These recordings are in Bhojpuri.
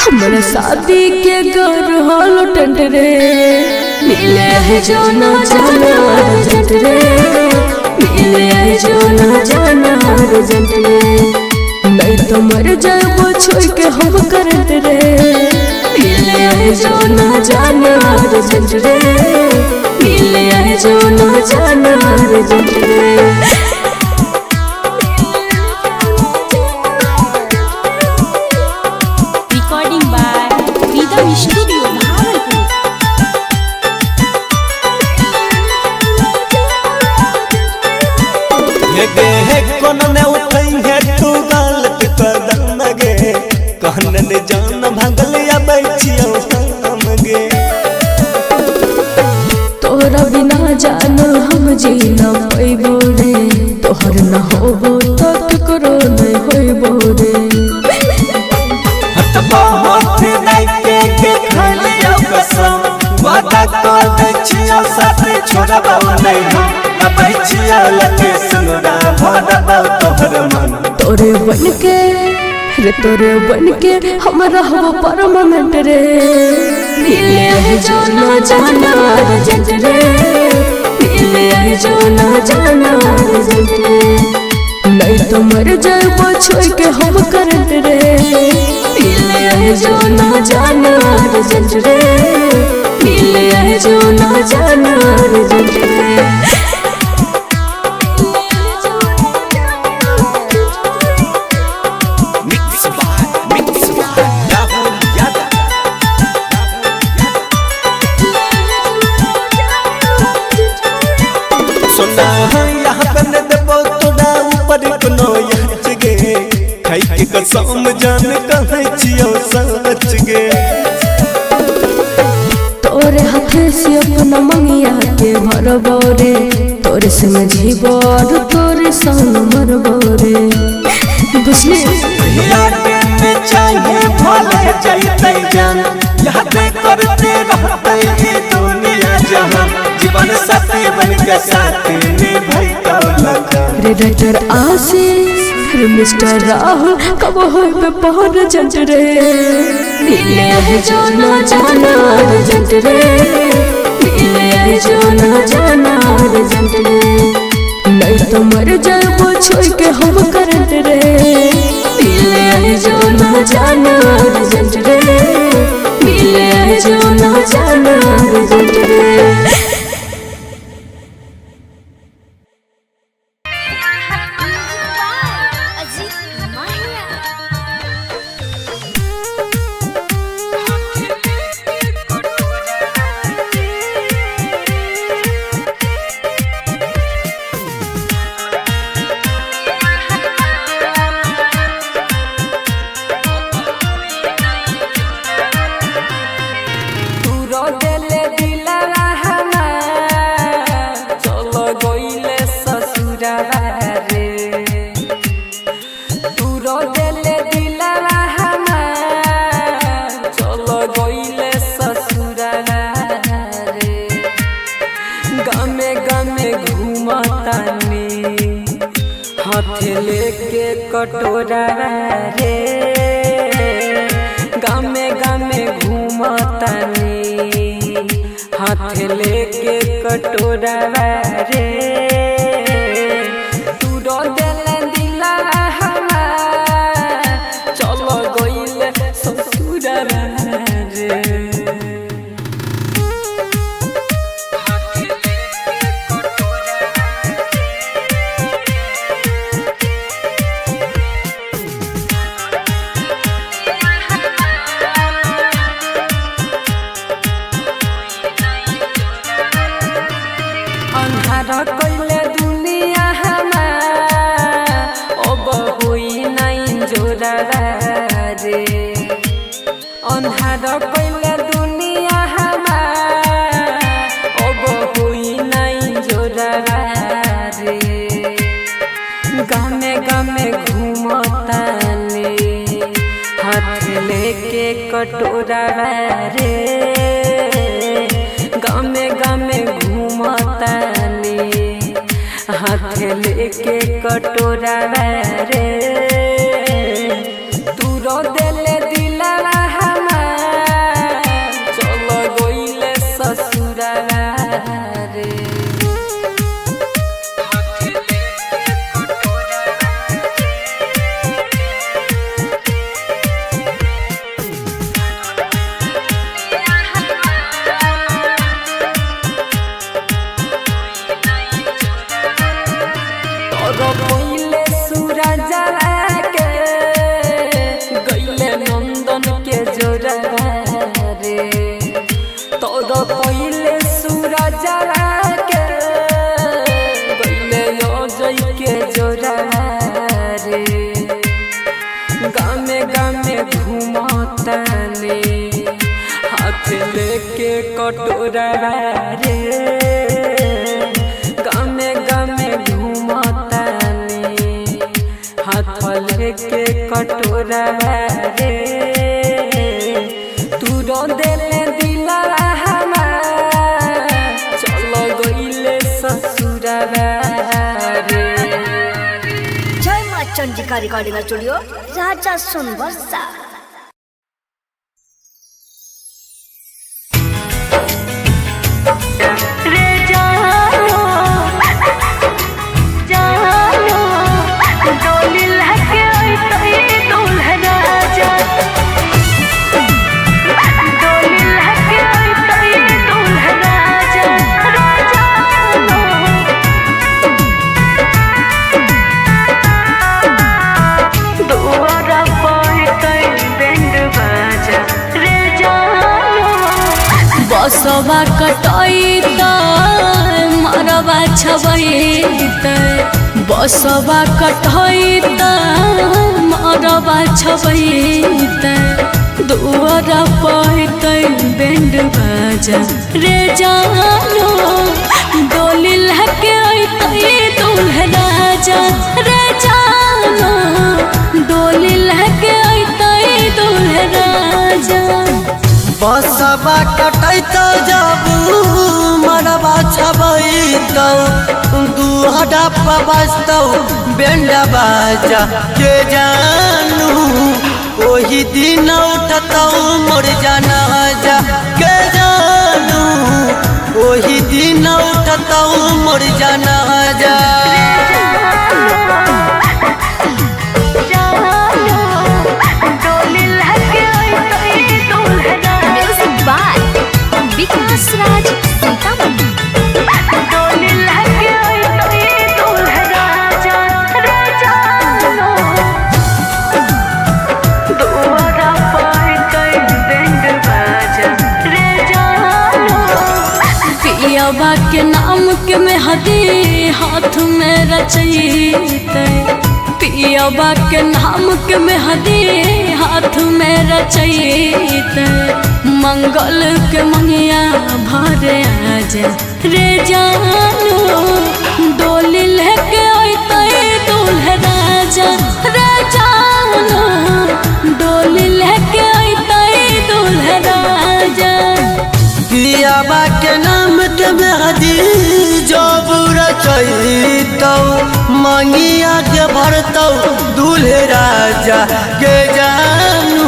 हमरा शादी के घर हालो टेंट रे मिले है जो ना जाना अर्जेंट रे मिले है जो ना जाना अर्जेंट रे नहीं तो मर जाबो छोड़ के हम करंट रे मिले है जो ना जाना अर्जेंट रे मिले है जो ना जाना अर्जेंट रे। कहन जान भगल या बैठियो हम गे तोरा बिना जान हम जी न पैबो रे तोहर न होबो तो ककरो नहीं होइबो रे हटबा हाथ नहीं के खलियो कसम वादा कर दे छियो साथ छोड़बा नहीं हम बैठियो लगे सुनरा भरबा तोहर मन तोरे बन के हम रहबो परमानेंट रे मिले है जो ना जाना अर्जेंट रे मिले है जो ना जाना अर्जेंट रे नहीं तो मर जाबो छोड़ के हम करंट रे मिले है जो ना जाना अर्जेंट रे मिले है जो ना जाना अर्जेंट रे। कसम जान कहै छियो सच गे तोरे हाथ से अपना मंगिया के भरबो रे तोरे से जीवो और तोरे संग मरबो रे बुझली में चाहिए भले जइतै जान याद करते रहते ये दुनिया जहां जीवन साथी बन के साथ निभाइतो लगा रे डॉक्टर आशीष मिस्टर राहुल कब हो पे पहुंच जंट रे मिले है जो ना जाना अर्जेंट रे मिले है जो ना जाना अर्जेंट रे नहीं तो मर जाबो छोड़ के हम करंट रे मिले है जो ना जाना अर्जेंट रे मिले है जो ना जाना अर्जेंट रे। हाथ लेके कटोरा रे गामे गामे घूमतानी हाथ लेके कटोरा रे तू रो दिल दिला चलो गइल ससुरा रे कइले दुनिया अब होई नहीं जोरा रे अन्हार कइले दुनिया अब होई नहीं जोरा रे गामे गामे घूमतानी हाथ लेके कटोरा रे गामे गामे घूमतानी हाथ लेके कटोरा रे तू रो दे रे पहिले सूरज के गईले नंदन के जोरा रे तोर पहिले सूरज के गईले अजय के जोरा रे गामे गामे घूमताने हाथ लेके कटोरा रे गामे गामे घूमताने हाथ लेके कटोरा रे तू रो देले दिला हमार चलो गईले ससुरा रे जय मां चंडिका रिकॉर्डिंग स्टूडियो राजा सोनबरसा। बसवा कटैत मरवा छबैत बसवा कटैत मरवा छबैत दुआर पैत बैंड बाजा रे जानो डोली लहके अइतै दूल्हा राजा रे जानो डोली लहके अइतै दूल्हा राजा। बसवा कटैतो जाबू मरवा छबैतो दुहरा पबस्तौ बैंड बाजा के जानू ओही दिन उठतौ मोर जनाजा के जानू ओही दिन उठतौ मोर जनाजा। विकास राज सीतामढ़ी पियाबा के नाम के मेहदी हाथ में रचैते पियाबा के नाम के मेहदी हाथ में रचैते मंगल के मंगिया भरे आजा रे जानू डोली लेके अइतै दूल्हा राजा रे जानू डोली लेके अइतै दूल्हा राजा। पियाबा के नाम के मेहदी जब रचैतौ मंगिया के भरतौ दूल्हे राजा के जानू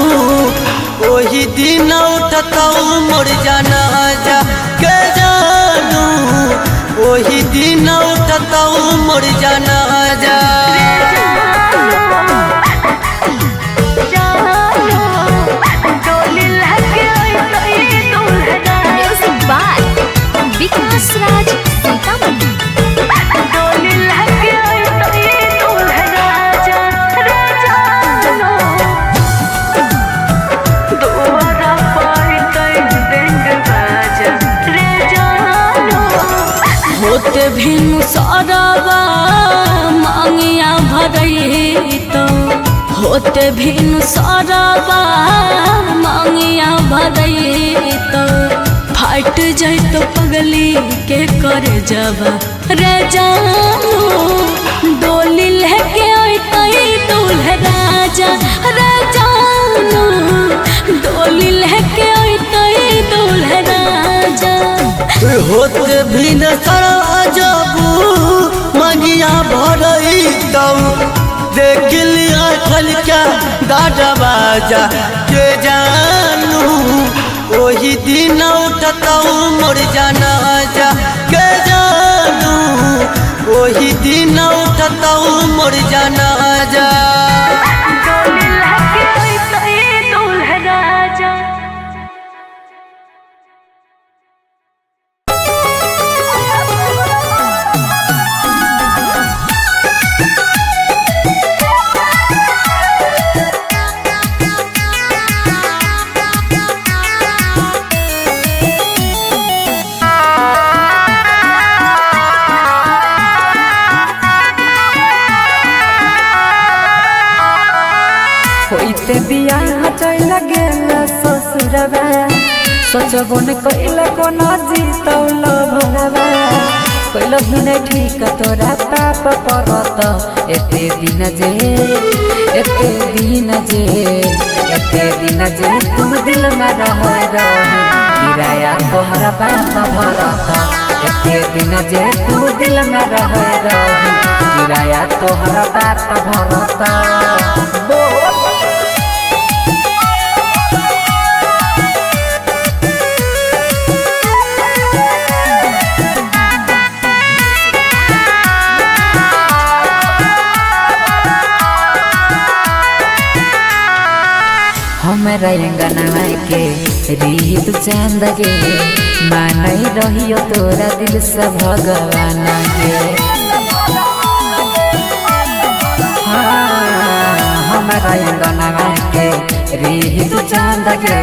ओही दिन उठतौ मोर जनाजा के जानू ओही दिन उठतौ मोर जनाजा। विकास राज सीतामढ़ी होते भिनु सरवा मांगिया भरैतो होते भिनु सरवा मांगिया भरैतो फाट जैतो पगली के कर जबा रे जानू डोली लेके अइतै दूल्हा राजा रे जानू डोली लेके अइतै दूल्हा राजा। होते भिन सरवा जबू मंगिया भरैतौ देख लिया खलका दादा बाजा के जानू वही दिन उठता मोर जाना जा के जानू वही दिन उठता मोर जाना जा होइते बियाह चल गेल ससुरवा सोचबो न कइला कोना जीतौल भरवा कइल ही नहीं ठीक तोरा पाप परत एते दिन जे तू दिल में रह किराया तोहरा पाप भरत एते दिन जे तू दिल में रह किराया तोहरा पाप भरत हमारा अंगना के रीत चांद गे मानई रहियो तोरा दिल से भगवान गे हमारा अंगना के रीत चांद गे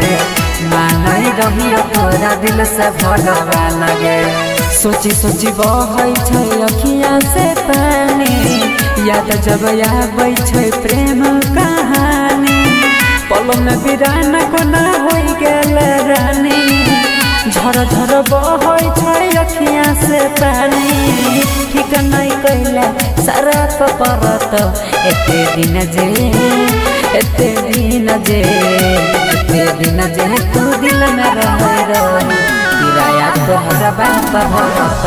मानई रहियो तोरा दिल से भगवान गे सोची सोची बहै छै अखियाँ से पानी याद जब आबै छै प्रेम कहानी पल में बिरान कोना हो गेल रानी झर झर बहै छै अखियाँ से पानी ठीक नहीं कैला सारा परत एते दिन जे तू दिल में रह किराया तोहरा बाप भरत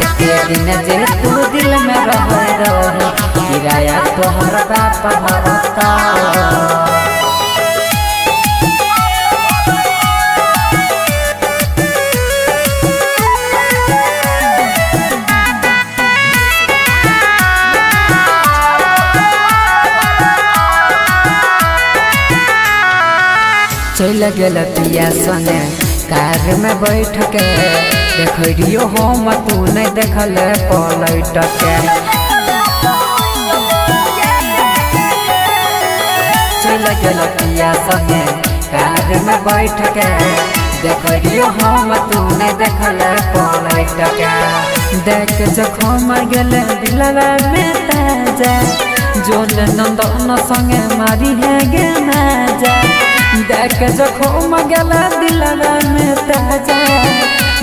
एते दिन जे तू दिल में रह किराया तोहरा बाप भरत चल गेल पिया संगे कार में बैठ के देखियो हम तू नहीं देखल पलट के चल गेल पिया संगे कार में बैठ के देखियो हम तू नहीं देखल पलट के देख जखम गेल दिलवा में ताजा जोल नंदन संगे मारी है गे माजा देख जखम गेला दिलवा में ताजा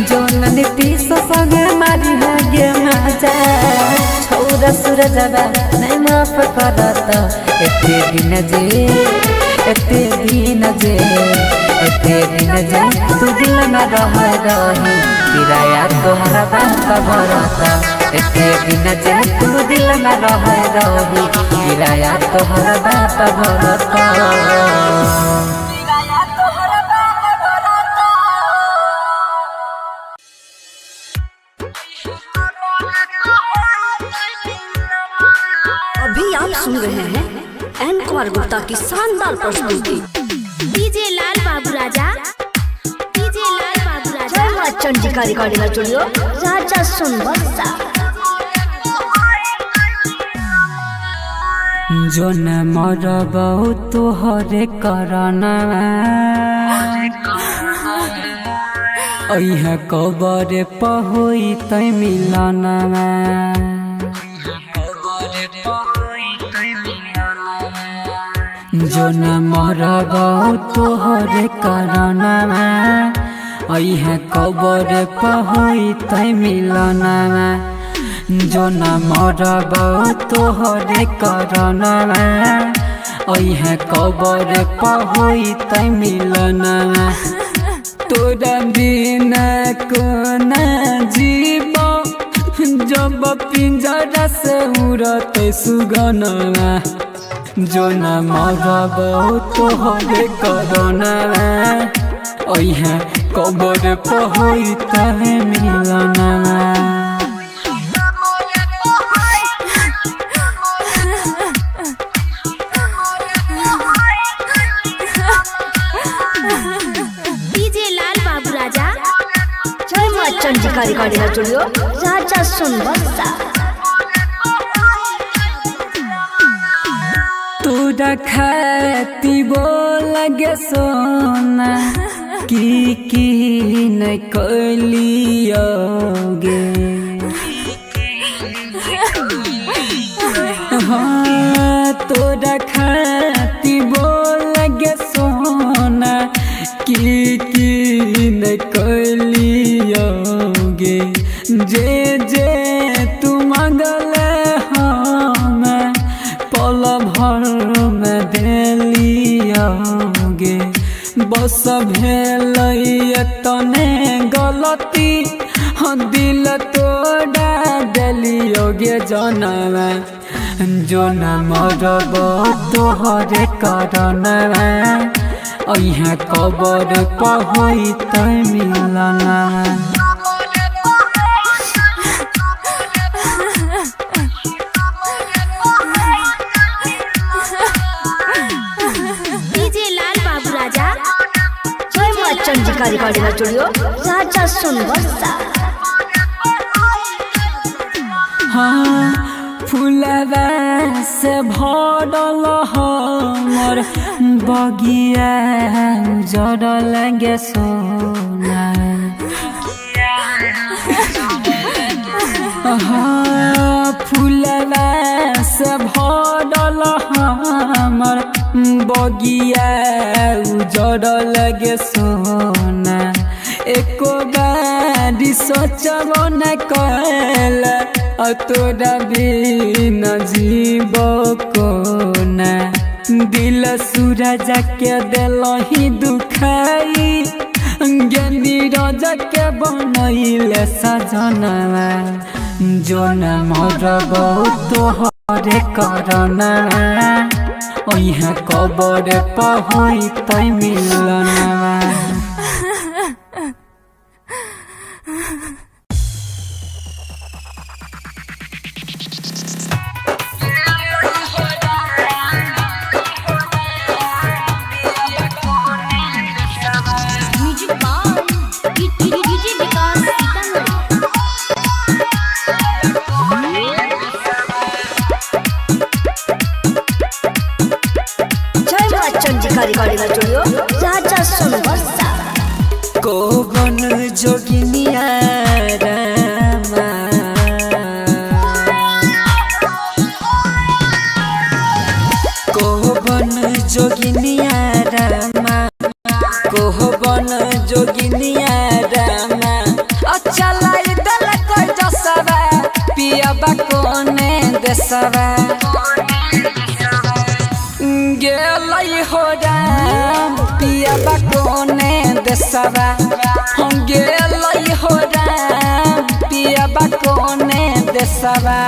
जोन नीतीश संगे मारी है गे माजा छौरा सूरजवा नहीं माफ करत एते दिन जे तू दिल में रह किराया तोहरा बाप भरत एते दिन जे तू दिल में रह किराया तोहरा बाप भरत अभी आप सुन रहे हैं एन कुमार गुप्ता की शानदार प्रस्तुति डीजे लाल बाबू राजा जय मां चंडिका रिकॉर्डिंग स्टूडियो राजा सोनबरसा जो न मरबौ तोहरे करना अइह कबर पहोई तै मिलना जो न मरबौ तोहरे करना अइह कबर पहोई तै मिलना जो न मरबौ तोहरे करना अइह कबर पहोई तै मिलना तोरा बिना कोना जीव जब पिंजरा से उड़त सुगना जो न मरबौ तोहरे करना ओहे कबर पहुँचता है मिलना डीजे लाल बाबू राजा जय माँ चंडिका रिकॉर्डिंग स्टूडियो राजा सोनबरसा। तोरा खाती बोल गे सोना की न कलियोगे हाँ तोरा खाती बोल गे सोना की न कलियोगे जे जे तू मंगल हम पल भर में दिलियोगे बस भेल तने गलती हाँ दिल तोड़ा दिलियोगे जनवा जो न मरब तोहरे करनवा अइहे कबर पहुँचत मिलना डीजे लाल बाबू राजा जय माँ चंडिका रिकॉर्डिंग स्टूडियो राजा सोनबरसा। हाँ फूलवा से भरल हमर बगिया जड़ल गे सोना हाँ फूलवा से भरल हमर बगिया उजड़ल गे सोना एको बारी सोचब न कल तोरा बिन जीव कोना दिल सूरज के दिलही दुखाई ज्ञानी राजा के बनैले सजनवा जो न मरब तोहरे करना ओहे कबर पहुँचत मिलना म्यूजिक बाय डीजे विकास जय माँ चंडिका रिकॉर्डिंग स्टूडियो राजा सोनबरसा। कोवन जोगिनिया रामा कोवन जोगिनिया रामा कोवन जोगिनिया रामा चलाई दल कोई जसवा पियबा कोने देसवा गेलै हो राम पियबा कोने देसवा हम गेलै हो राम पियबा कोने देसवा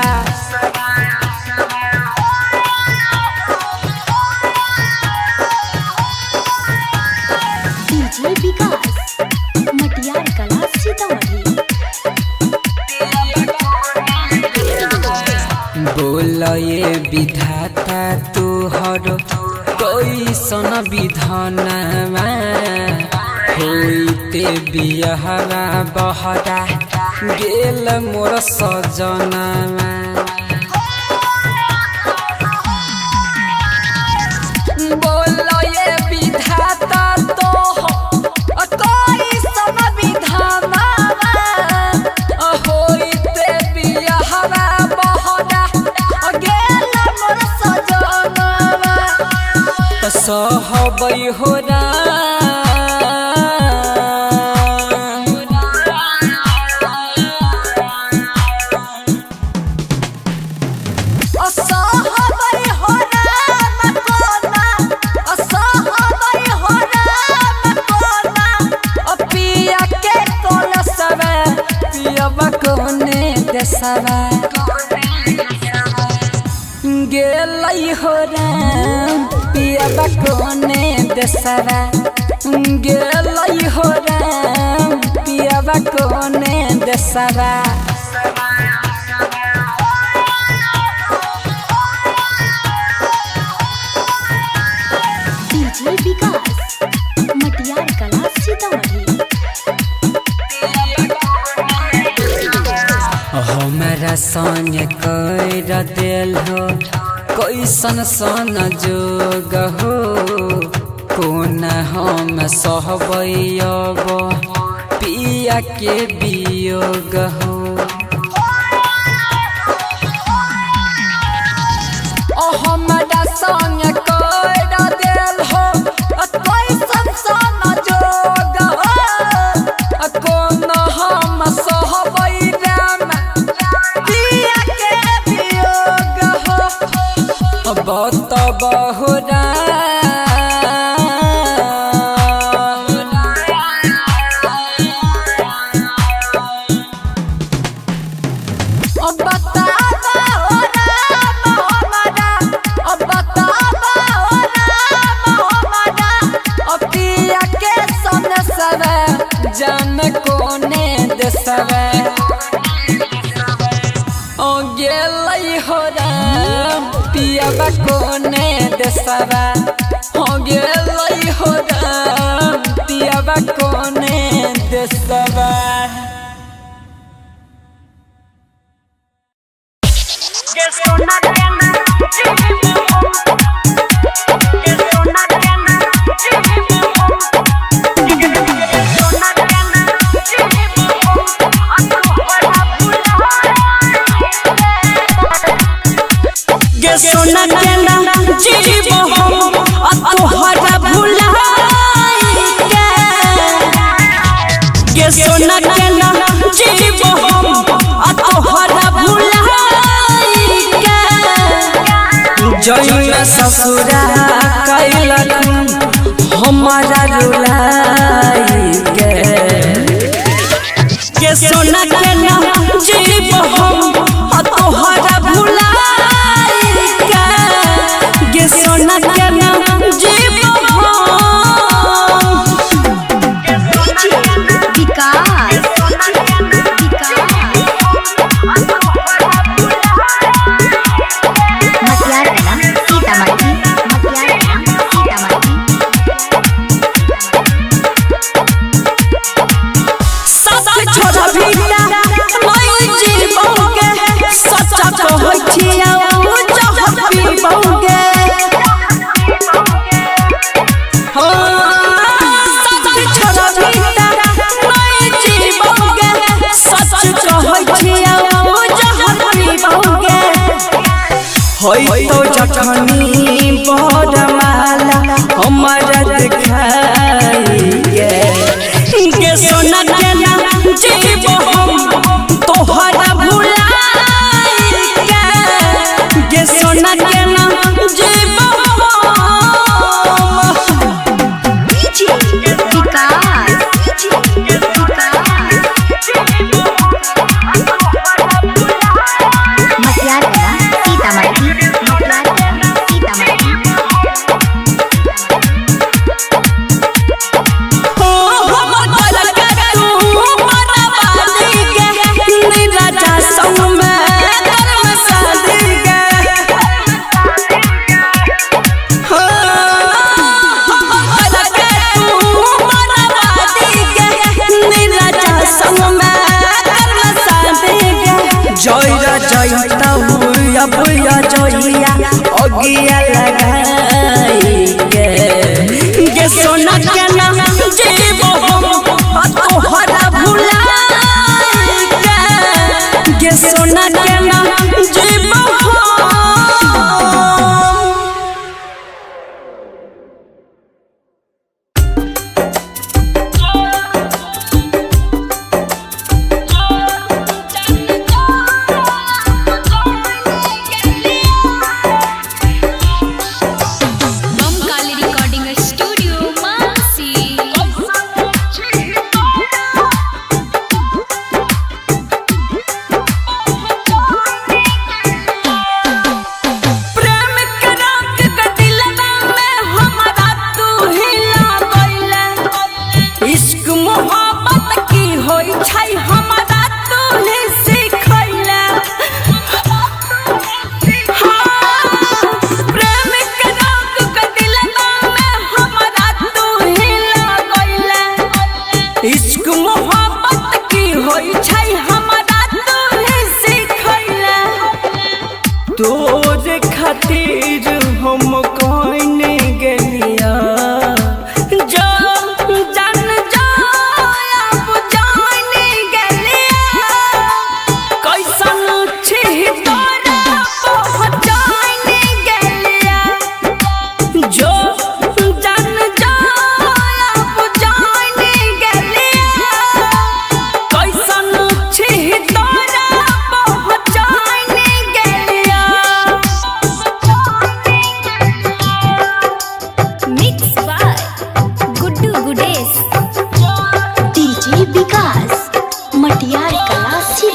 डीजे विकास मटियार कला सीतामढ़ी। बोल ये विधाता तोहर कैसन विधानवा होइते बियहरा बहरा गेल मोर सजनवा बोल ये विधाता तोहर कैसन विधानवा होइते बियहरा बहरा गेल मोर सजनवा सहबै हो गेलै हो राम पियबा कोने देसवा गेलई हो राम पियावा कोने देसवा डीजे विकास मटियार कला सीतामढ़ी। हमारा संग कर दिल हो कैसन सन जोग हो कोन हम सहबैब पिया के वियोग हो हमारा संग कर दिल हो कैसन सन जोग हो कोन हम सहबैब बहुत बहुरा जान कोने देसवा ओ गेलई हो राम पियावा कोने देसवा हो गेलई हो राम पियावा कोने देसवा सोना केना जीव हम तोहरा भुलाई के सोना केना जीव हम तोहरा भुलाई के जइया ससुरा कैलक हमारा रुलाई के सोना केना जीव हम तोहरा भुलाई सोना केना जीव विकास मटियार कला सीतामढ़ी। सब छोड़ा भीटा मैं जीवोगे सच्चा कहै छियै जहर पीबोगे होई तो जखनी बरमाला हमारा दिखाई के सोना केना जीव हम तोहरा भुलाई के सोना केना जीव मटियार कला सीतामढ़ी। बुया जोइया ओगिया लगाई के सोना केना जीव हम तोहरा भुलाई के सोना केना जीव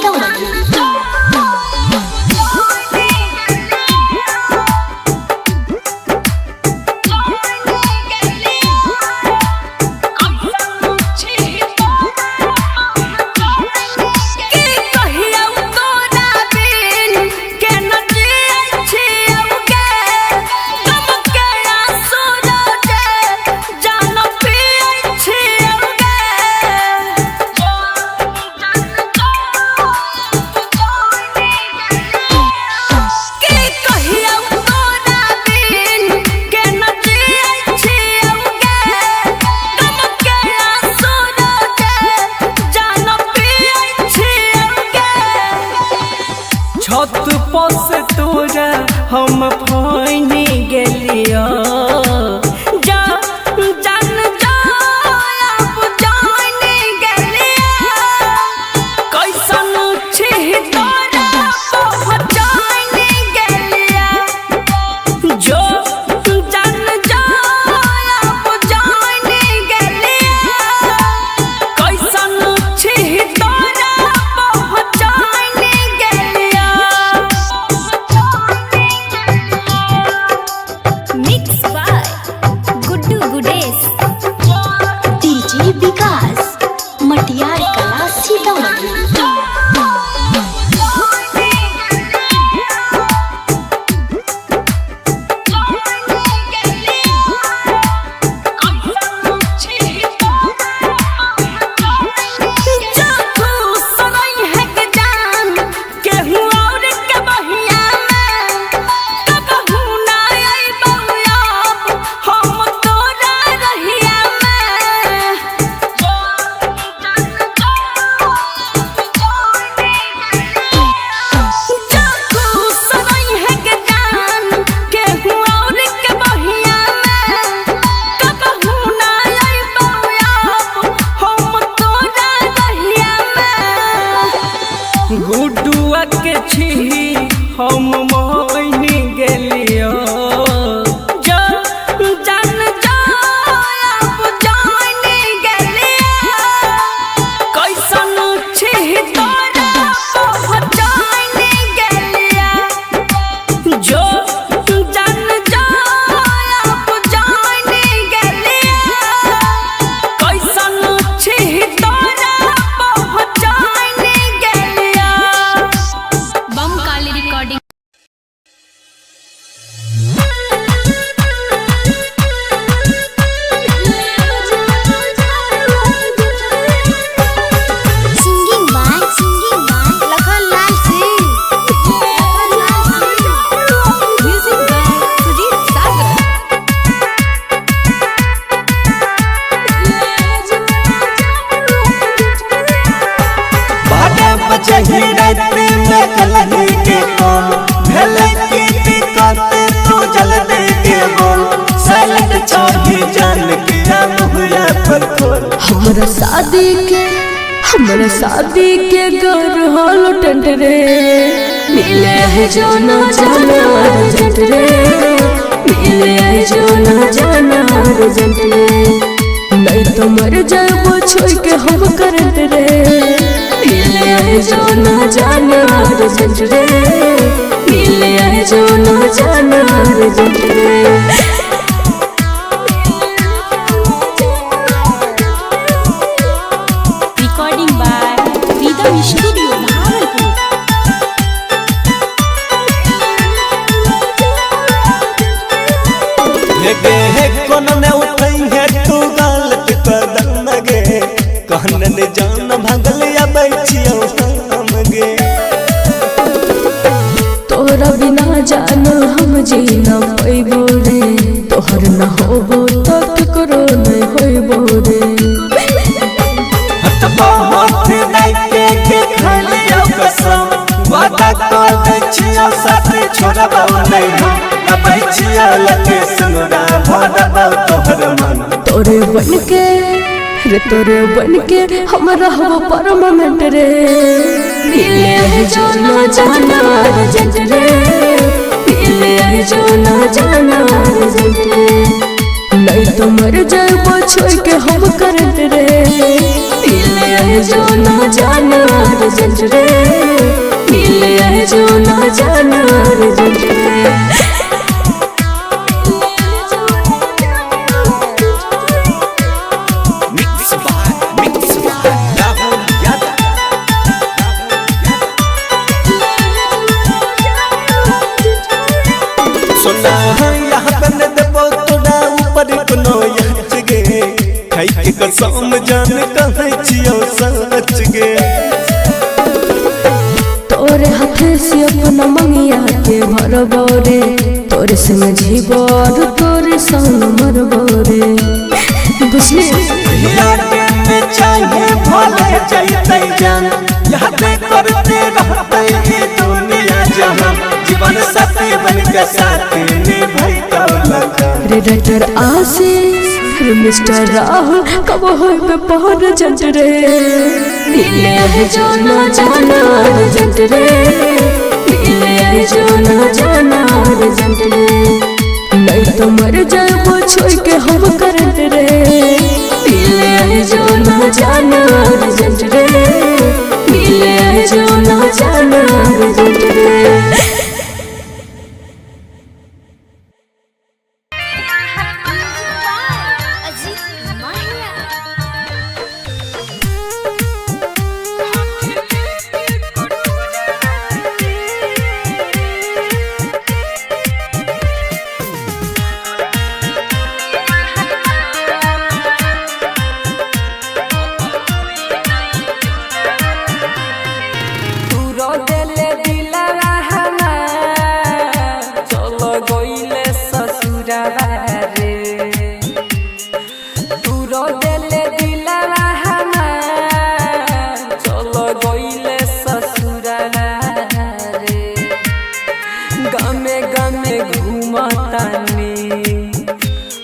सीतामढ़ी। छत पर से तोरा हम फाइनी गेलिया जा जान जाब जाने गेलिया कैसन छी तोरा पहचाने गेलिया जो जान जाब जाने गेलिया कैसन छी तोरा पहचाने गेलिया। Mix by Guddu Gudesh, DJ विकास, मटियार कला सीतामढ़ी। गुडुआ के छी हम मोहिनी गेलियो जा जान जाब जाने गेलिया कैसन छी तोरा पहचाने गेलिया जो जान जाब जाने गेलिया कैसन छी तोरा पहचाने गेलिया। Bam Kali recording. Singing by Lakhan Lal Singh, music by Sujit Sagar. बारह बजे ही रात में कलही के कौन भेले की दिक्कत तू जल दे के बोल सैलड चाही जान के मुहरा पर खोल। हमरा शादी के घर हालो टेंट रे मिले है जो ना जाना अर्जेंट रे मिले है जो ना जाना अर्जेंट रे नहीं तो मर जाबो छोड़ के हम करंट रे मिले है जो ना जाना अर्जेंट रे मिले है जो ना जाना अर्जेंट रे। Recording by Rhythm Studio Bhagalpur. गे है कोन ने उठई है तू गलत कदम गे कहन ने जान भगल या बैठियो हम गे तोरा बिना जान हम जी न पैबो रे तोहर न होबो तो ककरो नहीं होइबो रे हट बहुत नहीं के खालियो कसम वादा कर दे छियो साथ छोड़बो नहीं हम बैठियो लगे सुनरा भरबो तोहर मन तोरे बन के हम रहबो परमानेंट रे मिले है जो ना जाना अर्जेंट रे मिले है जो ना जाना अर्जेंट रे नहीं तो मर जाबो छोड़ के हम करंट रे मिले आए जो ना जाना अर्जेंट रे, मिले आए जो ना जाना अर्जेंट रे। सुना यहाँ बने देबो तोड़ा ऊपर कोनो यच गे, खाई के कसम जान कहै छियो सच गे। तोरे हाथे से अपना मंगिया के भरबो रे, तोरे संग जीवो और तोरे संग मरबो रे, बुझली? यादें में चाहे भले जैतै जान, यादें करते रहतै ये दुनिया जहां, जीवन साथी बन के साथ निभाइतो लगा। रेडिएटर आशीष फिर मिस्टर राहुल कब होइबे पहर जंट रे, मिले है जो ना जाना अर्जेंट रे, मिले है जो ना जाना अर्जेंट रे। नहीं तो मर जाबो छोड़ के हम करंट रे, मिले है जो ना जाना अर्जेंट रे, मिले है जो ना जाना अर्जेंट रे।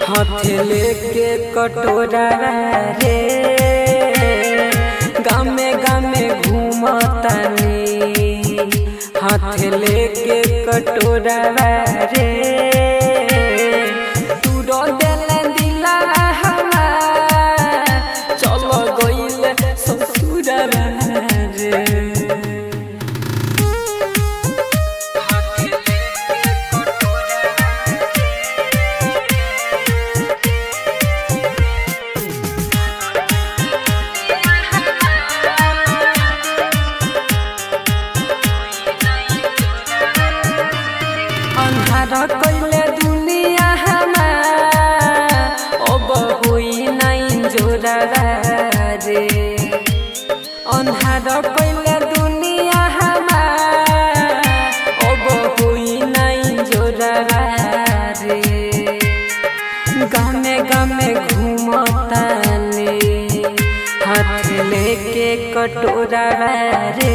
हाथे लेके कटोरा रे, गामे गामे घूमतानी, हाथे लेके कटोरा रे। तू रो देले दिला हमार, चलो गइले ससुरा रे। कैले दुनिया हमार, अब हुई नहीं जोरा रे। अन्हार कैले दुनिया हमार, अब हुई नहीं जोरा रे। गामे गामे घूमतानी, हाथ लेके कटोरा रे,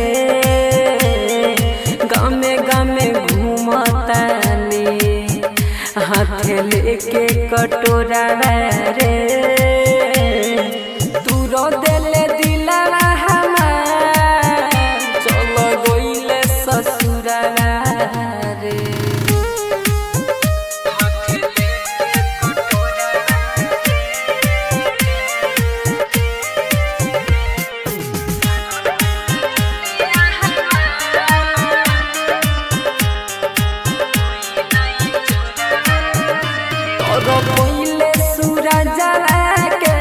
गामे गामे घूमतानी, हाथ लेके कटोरा रे। तू रो देले दिला हमार, चलो गइले ससुरा रे। पहिले सूरज के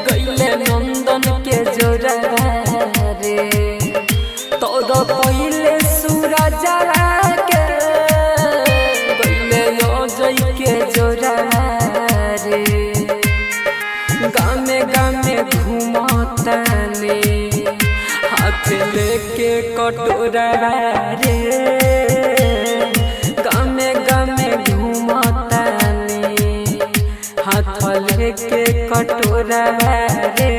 गइले नंदन के जोरा रे, तोर पहिले सूरज के गइले अजय के जोरा रे। गामे गामे घूमतानी, हाथ लेके कटोरा रे, गामे गामे घूमतानी, हाथ लेके कटोरा रे।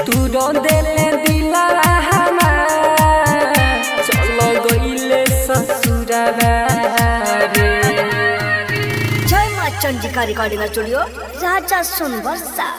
तू रो देले दिला हमार, चलो गइले ससुरा रे। जय मां चंडिका रिकॉर्डिंग स्टूडियो, राजा सोनवर्षा।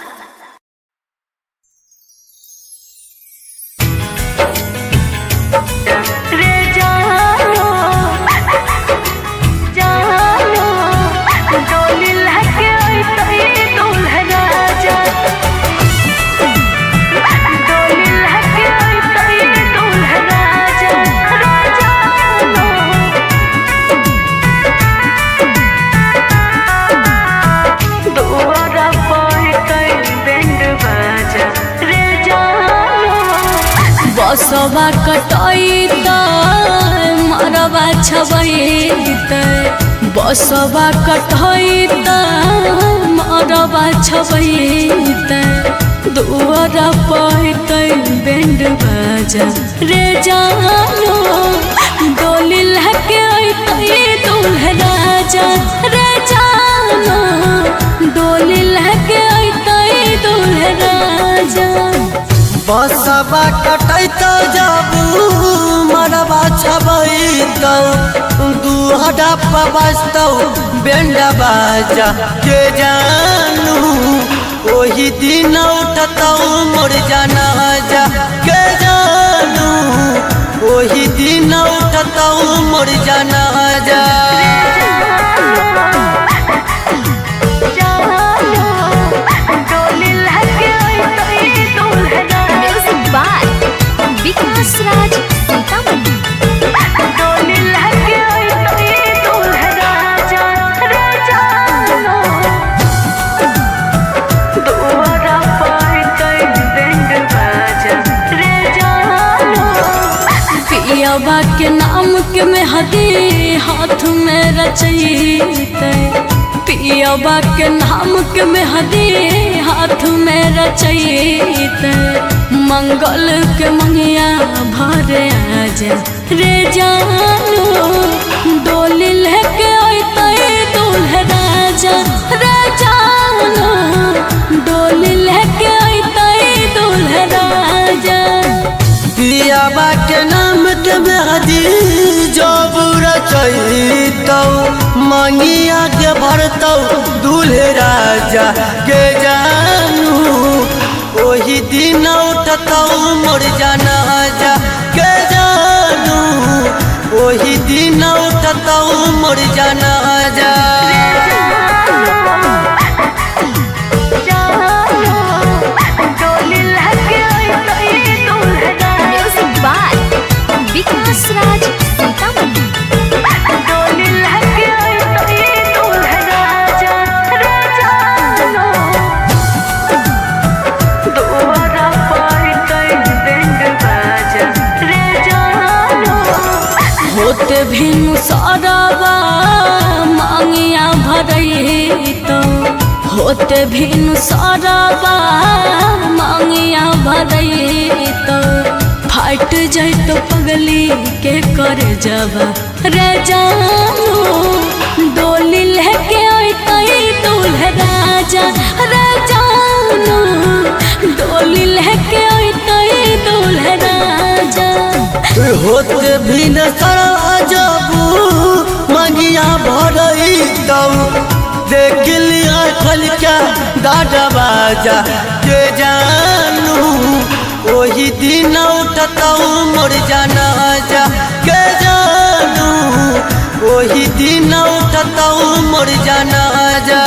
बसवा कटैत मरवा छबैत बसवा कटैत मरवा छबैत दुआर पैत बैंड बाजा रे जानो डोली लहके अइतै दूल्हा राजा रे जानो डोली लहके अइतै दूल्हा राजा बसवा कटैत जाबू मरवा छबैत दुहरा पबस्तौ बैंड बाजा के जानू ओही दिन उठतौ मोर जनाजा के जानू ओही दिन उठतौ मोर जनाजा म्यूजिक बाय विकास राज सीतामढ़ी। पियावा के नाम के मेहदी हाथ में रचैते पियावा के नाम के मेहदी हाथ में रचैते मंगल के मंगिया भरे आजा रे जानो डोली लेके अइतै दूल्हा राजा रे जानो डोली लेके अइतै दूल्हा राजा पियावा के नाम के मेहदी जब रचैतौ मंगिया के भरतौ दूल्हे राजा के जानू ओही दिन उठतौ मोर जनाजा के जानू ओही दिन उठतौ मोर जनाजा म्यूजिक बाय विकास राज सीतामढ़ी। होते भिनु सरवा मांगिया भरैत होते भिनु सरवा मांगिया भरैत फाट जैत पगली के कर जबा रे जानो डोली लेके अइतै दूल्हा राजा रे जानो डोली लेके अइतै दूल्हा राजा होते भी न सरा जाबू मंगिया भरैतौ देख लिया खल क्या दादा बाजा के जानू ओही दिन उठतौ मोर जनाजा के जानू ओही दिन उठतौ मोर जनाजा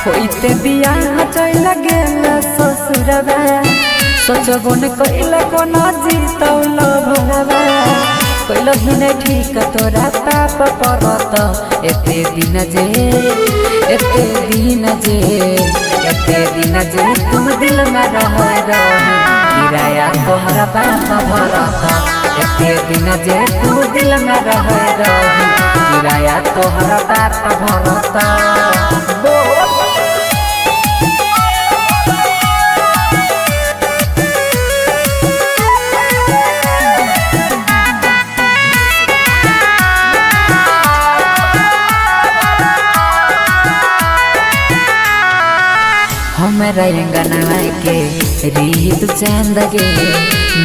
होइते बियाह चल गेल ससुरवा सोचबो न कैल कोना जीतौल भगवा कैल ही न ठीक तोरा पाप परत एते दिन जे तुम दिल में रह रही किराया तोहरा बाप भरत एते दिन जे तुम दिल में रह रही किराया तोहरा बाप भरत हमरा अंगना के रीत चंद गे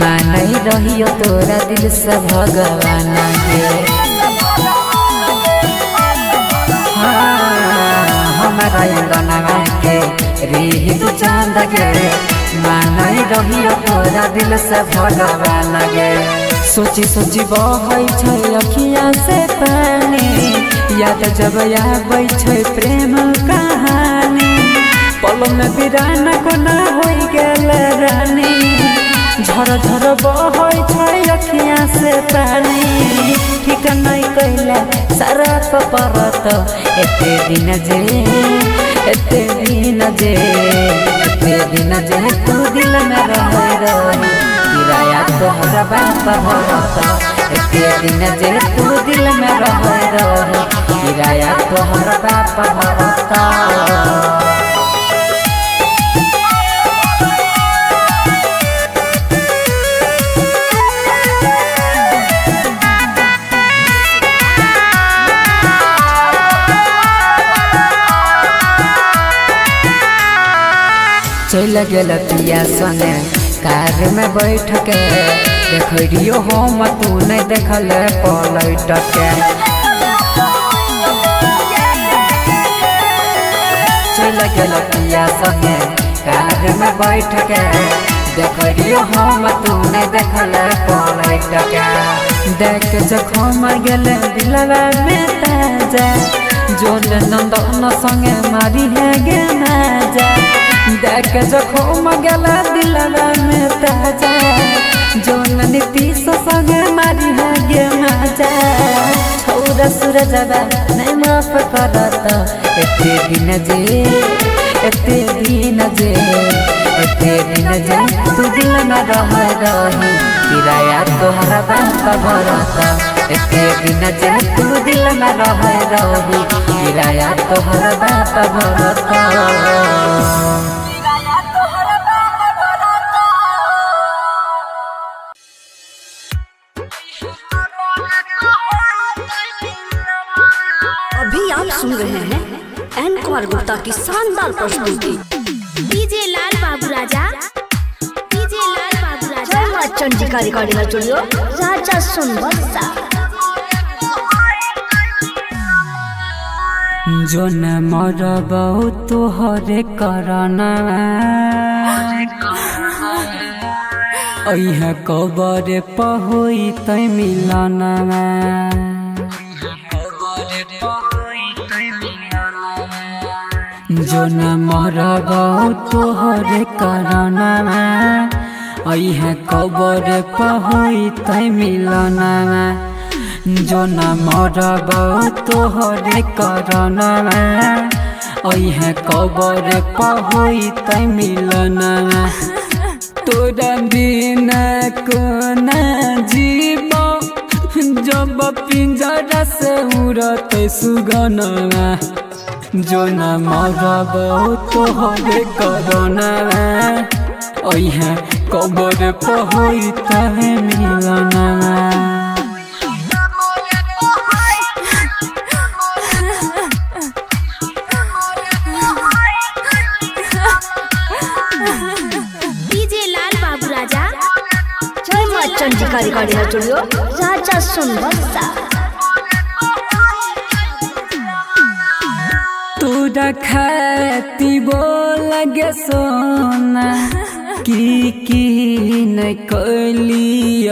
मानई रहियो तोरा दिल से भगवान गे हमरा अंगना के रीत चंद गे मानई रहियो तोरा दिल से भगवा लगे सोची सोची बहै छै अखिया से पानी याद जब आबै छै प्रेम कहानी पल में बिरान कोना होई गेल रानी झर झर बहै छै अखिया से पानी ठीक नहीं कैले सारा कपरत एते दिन जे तू दिल में रही किराया तोहरा बाप भरत एते दिन जे तू दिल में रही किराया तोहरा बाप भरत चल गेल पिया संगे कार में बैठ के देखियो हम तू नहीं देखल पलट के चल गेल पिया संगे कार में बैठ के देखियो हम तू नहीं देखल पलट के देख जखम गेल दिलवा में ताजा जोन नंदन संगे मारी है गे नाजा देख जखम गेला दिलवा में ताजा जोन नीतीश संगे मारी है गे मजा छौरा सूरजवा नहीं माफ करत एते दिन जे तू दिल में रही किराया तोहरा बाप भरत एते दिन जे तू दिल में रही किराया तोहरा बाप भरत अभी आप सुन रहे हैं एन कुमार गुप्ता की शानदार प्रस्तुति डीजे लाल बाबू राजा जय मां चंडिका रिकॉर्डिंग स्टूडियो राजा सोनबरसा जो न मरबौ तोहरे करना अइह कबर पहुई तै मिलना जो न मरबौ तोहरे करना अइह कबर पहुई तै मिलना जो न मरबौ तोहरे करना अइह कबर पहुई तै मिलना तोरा बिना कोना जीव जब पिंजरा से उड़त सुगना जो न मरबौ तोहरे करना अइह कबर पहुई तै मिलना चंडिका रिकॉर्डिंग स्टूडियो राजा सोनबरसा तोरा खाती बोल गे सोना की न कलियोगे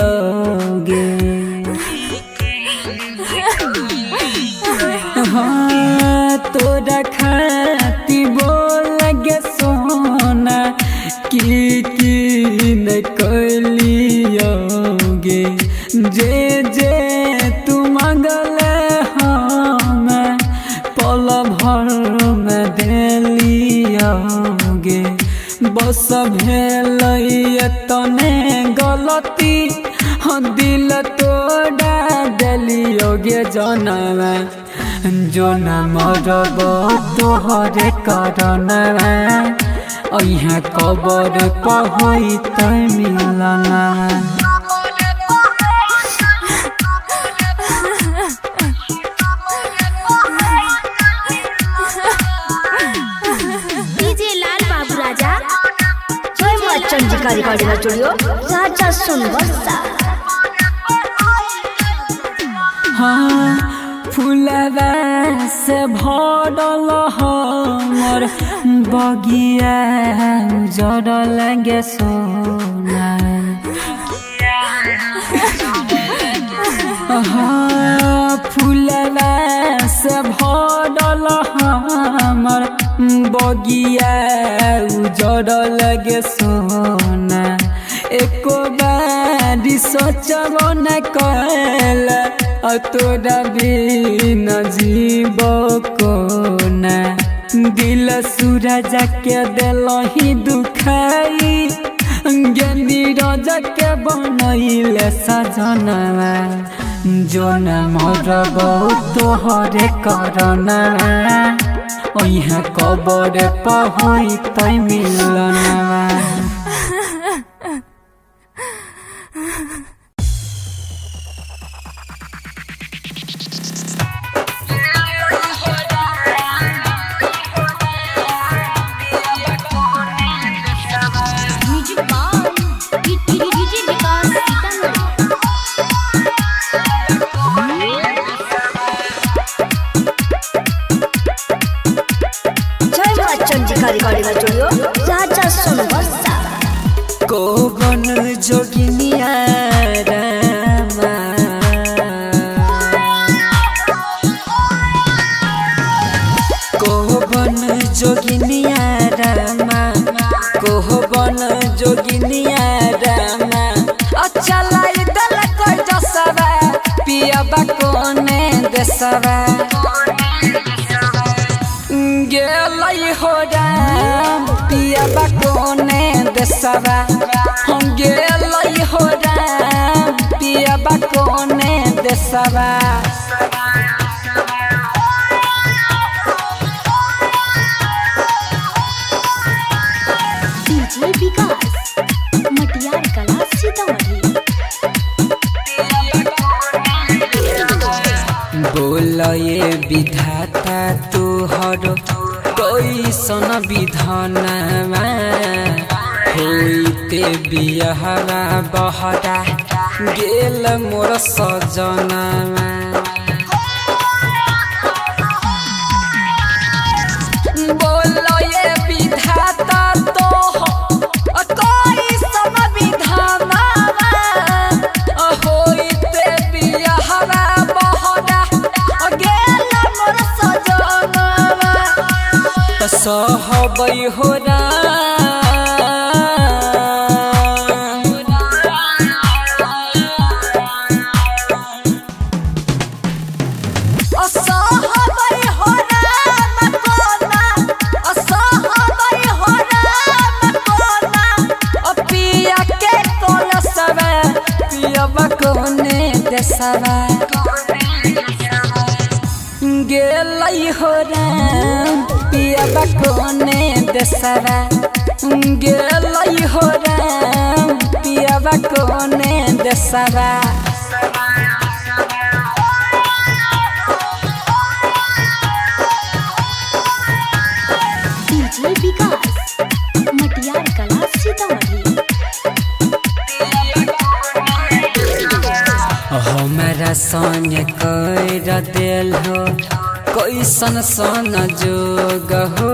हाँ तोरा खाती बोल गे सोना की न कलियोगे जे तू मंगल हम पल भर में देलियोगे बस भेल तने गलती दिल तोड़ा देलियोगे जनवा जो न मरबौ तोहरे करना अइह कबर पहुई तै मिलना चंडिका रिकॉर्डिंग स्टूडियो राजा सोनबरसा हाँ फूलवा से भरल हमर बगिया जड़ लगे सोना फूलवा से भरल हमर बगिया उजड़ लगे सोना एको बारी सोचब न कल तोरा बिना जीव कोना दिल सूरज के दिलही दुखाई ज्ञानी राजा के बनैले सजनवा जोन मरब तोहरे करना ओइहा कबर पहुई तै मिलनवा कोवन जोगिनिया रामा कोवन जोगिनिया रामा कोवन जोगिनिया रामा अच्छा लाई दल कोई जसवा पियाबा कोने देसवा गेलै हो राम पियाबा कोने देसवा हम गेलै हो राम पियाबा कोने देसवा डीजे विकास मटियार कला सीतामढ़ी बोल ये विधाता तोहर कैसन विधानमा होइते बियाहवा बहरा गेल मोर सजनमा बोल ये विधाता तोहर कैसन विधानमा होइते बियाहवा बहरा गेल मोर सजनमा सहबै हो गेलै हो राम पियाबा कोने देसवा गेलै हो राम पियाबा कोने देसवा डीजे विकास मटियार कला सीतामढ़ी हमारा संग कर दिल हो कैसन सन जोग हो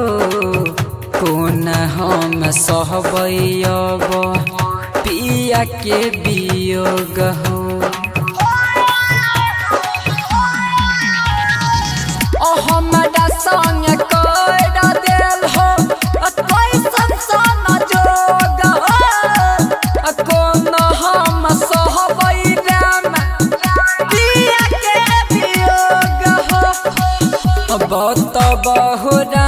कोना हम सहबै अब पिया के वियोग हो हमारा संग कर दिल हो कैसन सन जोग हो कोना हम सहबै बहुत बहुरा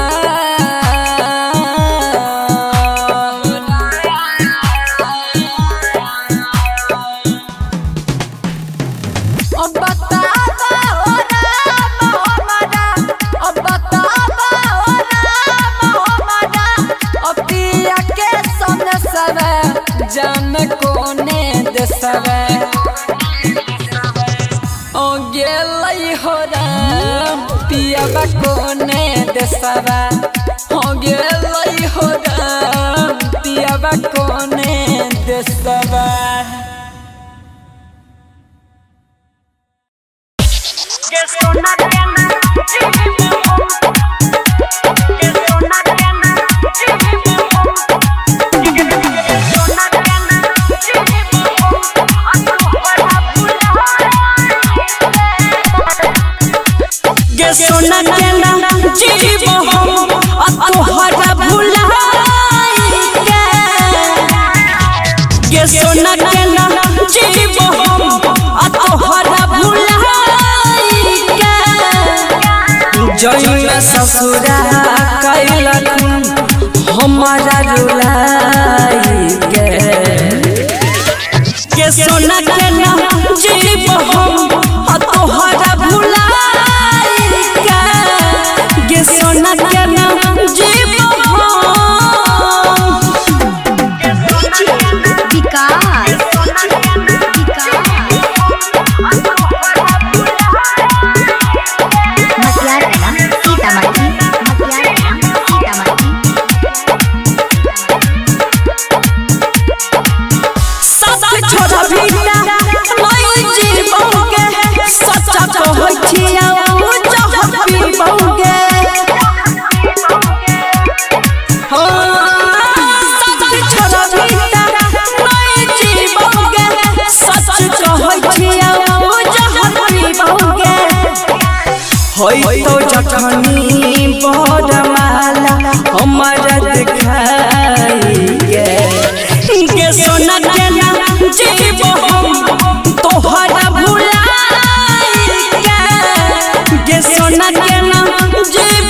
जान कोने देसवा ओ गेलै हो राम पियाबा कोने देसवा हो गेलै हो राम पियाबा कोने देसवा के सोना जइया ससुरा कैलखुन हमारा रुलाई के सोना के ना जीव हम तोहरा भुलाई के सोना के ना जीव तो जखनी बरमाला हमारा दिखाई के सोना के ना जीव हम तोहरा भुलाई के सोना के ना जीव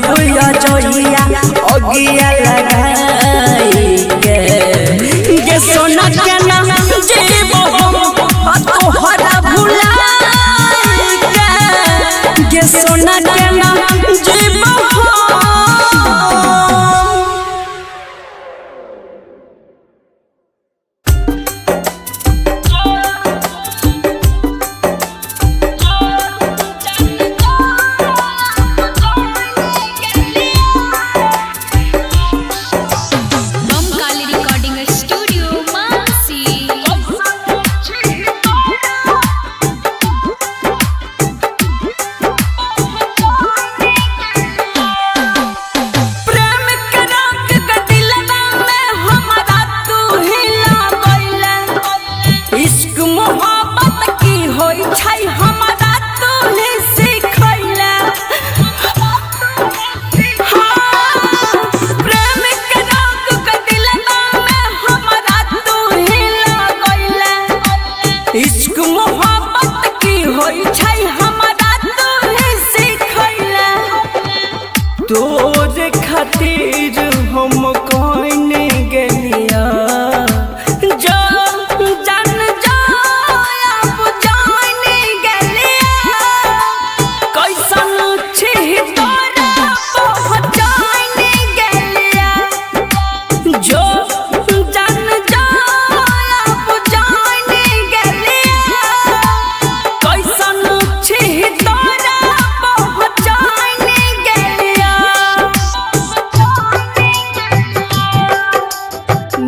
बुया जोइया ओगिया लगाई के सोना के ना जीव हम तोहरा भुलाई के सोना के ना जीव तोरे खातिर हम कौन गलिया जा जान जा अब जान गलिया कैसन छी तोरा पहचान गलिया जो जान जा अब जान गलिया कैसन छी तोरा पहचान गलिया।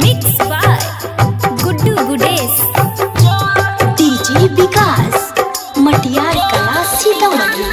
Mix by Guddu Gudesh DJ विकास मटियार कला सीतामढ़ी।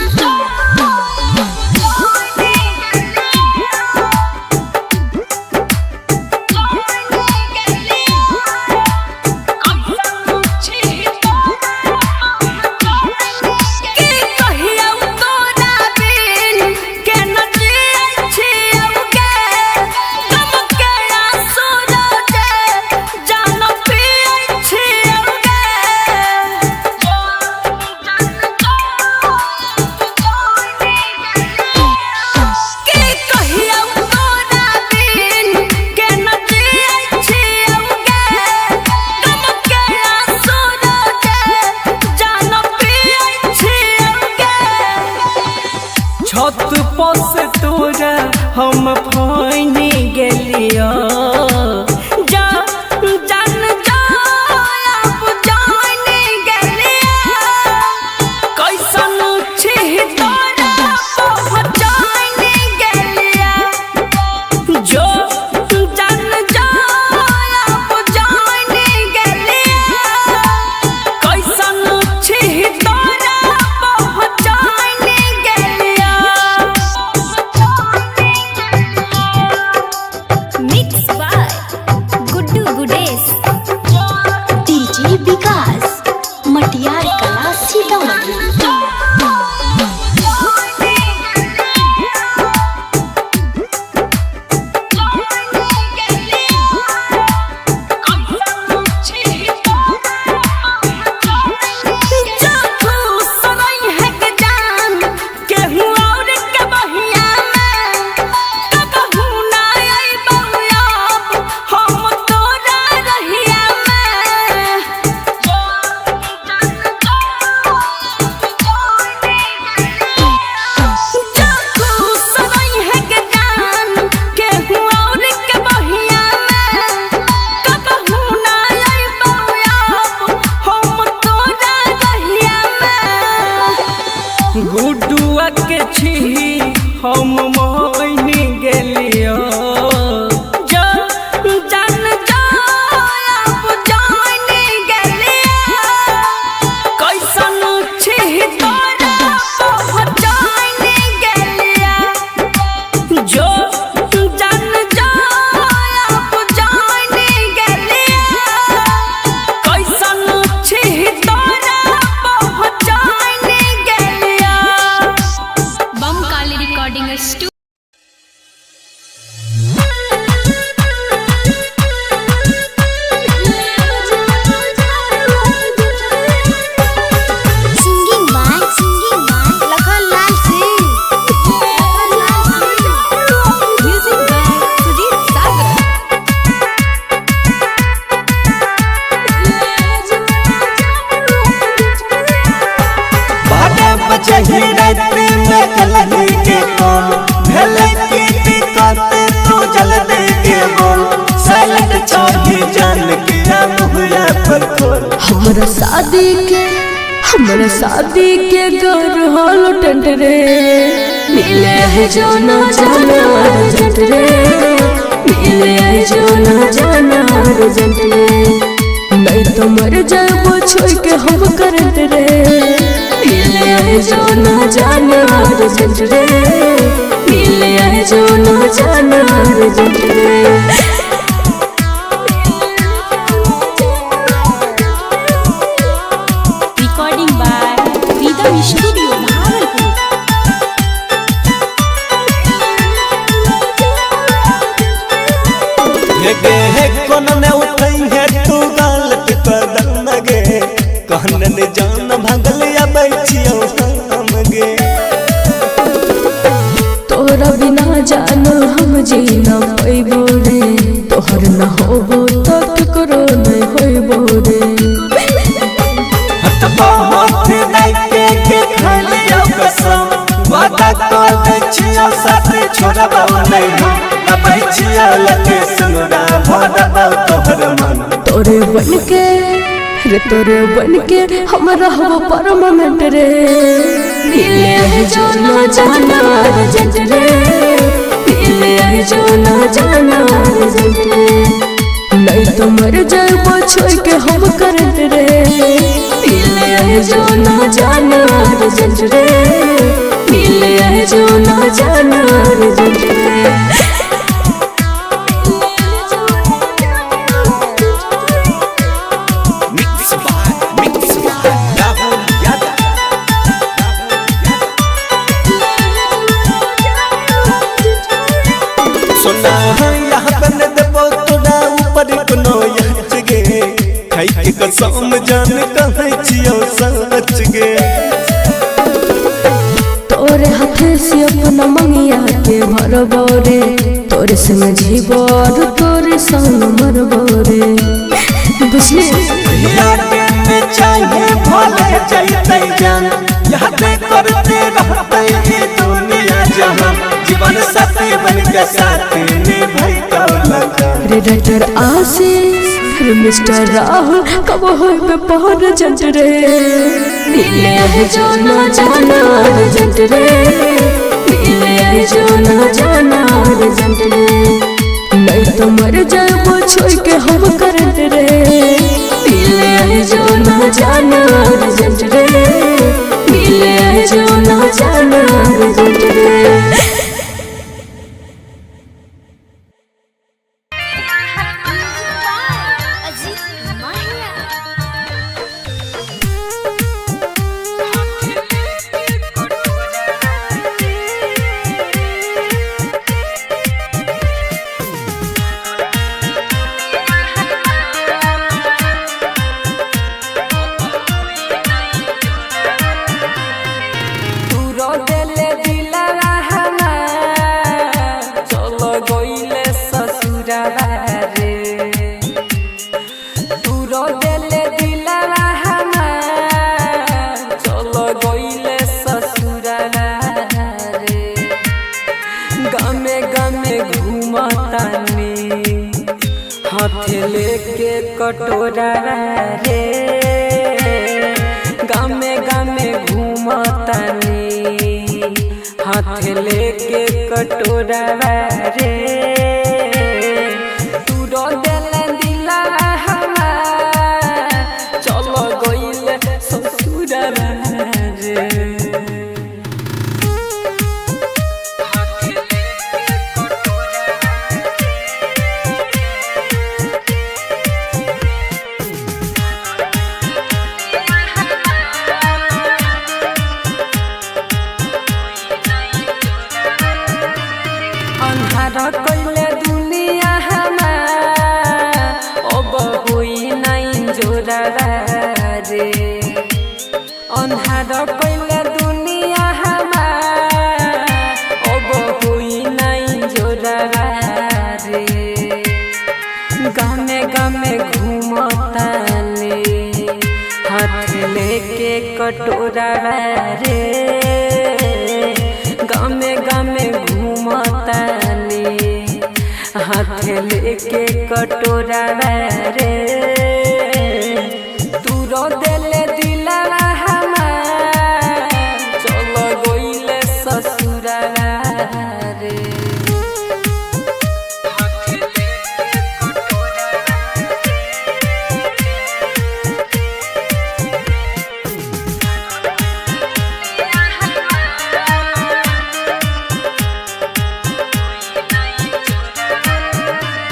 छत पस तोरा हम फाइन गेलिया जा जान जा अब जान गेलिया कैसन छी तोरा पहचान गेलिया गुडुआ के छी हम मोहिनी गेलियो हमरा शादी के घर हालो टेंट रे मिले है जो ना जाना अर्जेंट रे मिले है जो ना जाना अर्जेंट रे नहीं तो मर जाबो छोड़ के हम करंट रे मिले है जो ना जाना अर्जेंट रे मिले है जो ना जाना अर्जेंट रे तू गलत कदम गे कहन जान भगलिया बैठियो हम गे तोरा बिना जानो हम जी न पैबो रे तोहर न होबो तो ककरो नहीं होइबो रे हटबा हाथ दे के खालियो कसम वादा कर दे छियो साथ छोड़बा नहीं हम बैठियो लगे सुनरा भरबा तोहर मन तोरे बन के हम रहबो परमानेंट रे मिले है जो ना जाना अर्जेंट रे मिले है जो ना जाना अर्जेंट रे नहीं तो मर जाबो छोड़ के हम करंट रे मिले है जो ना जाना अर्जेंट रे मिले है जो ना जाना अर्जेंट रे कसम जान कहै छियो सच गे तोरे हाथ से अपना मंगिया के भरबो रे तोरे संग जीवो और तोरे संग मरबो रे बुझली में चाहिए भले जैते जान याद करते रहते ये दुनिया जहां जीवन साथी बन के साथ निभाइतो लगा रे डॉक्टर आशीष मिस्टर राहुल कब होइबे पहर जंट रे मिले है जो ना जाना अर्जेंट रे मिले है जो ना जाना अर्जेंट रे नहीं तो मर जाबो छोड़ के हम करंट रे मिले है जो ना जाना अर्जेंट रे मिले है जो ना जाना अर्जेंट रे हाथ लेके कटोरा रे गामे गामे घूमतानी कटोरा रे तू रो दिल दिला हमार चलो गइल ससुरा रे अन्हार कइले दुनिया हमार अब होई नाइन जोरा रे अन्हार कइले दुनिया हमार अब होई नाइन जोरा रे गामे गामे घूमतानी हाथ लेके कटोरा रे गामे गामे घूमतानी हाथ लेके कटोरा रे तू रो दिले दिला हमार चलो गइले ससुरा रे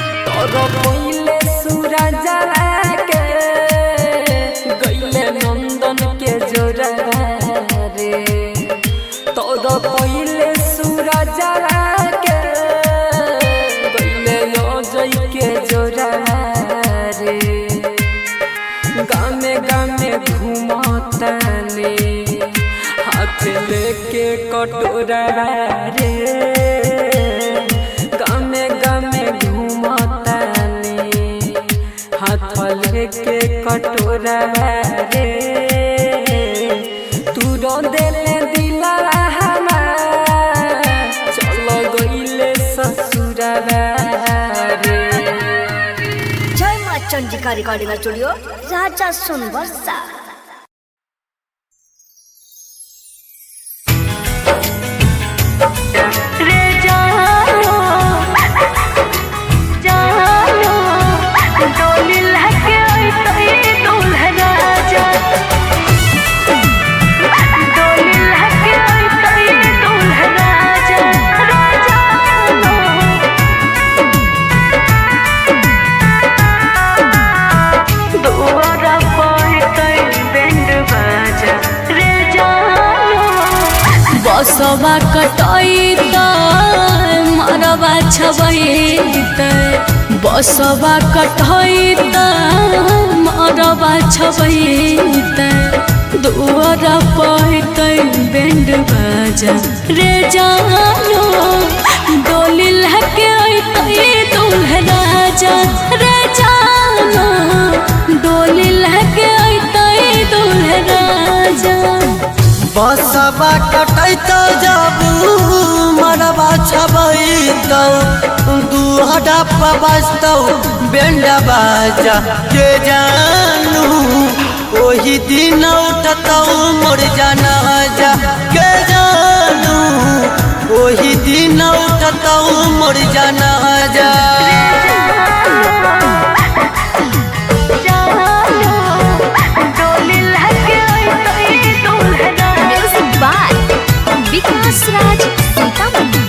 पहिले सूरज के गइले नंदन के जोरा रे तोर पहिले सूरज के गइले अजय के जोरा रे गामे गामे घूमतानी हाथ लेके कटोरा रे गामे गामे घूमतानी हाथ लेके कटोरा रे तू रो दिले दिला हमार चलो गइले ससुरा रे जय माँ चंडिका रिकॉर्डिंग स्टूडियो राजा सोनबरसा। बसवा कटैत मरवा छबैत बसवा कटैत मरवा छबैत दुआर पैत बैंड बाजा रे जानो डोली लहके अइतै दूल्हा राजा रे जानो डोली लहके अइतै दूल्हा राजा बसवा कटैत जाबू मरवा छबैत दुहरा पबस्तौ बैंड बाजा के जानू ओही दिन उठतौ मोर जनाजा के जानू ओही दिन उठतौ मोर जनाजा विकास राज सीतामढ़ी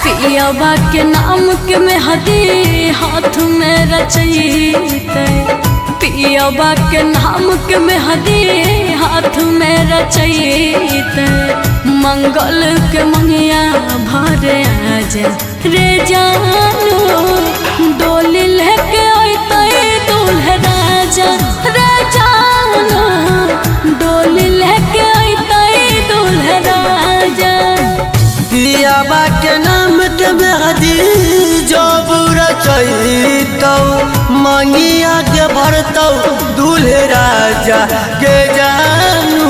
पियवा के नाम के मेहदी हाथ में रचैते पियवा के नाम के मेहदी हाथ में रचैते मंगल के मंगिया भरे आजा रे जानो डोली लेके अइतै दूल्हा राजा रे जानो डोली लेके अइतै दूल्हा राजा पियवा के नाम के मेहदी जब रचैतौ मंगिया के भरतौ दूल्हे राजा के जानू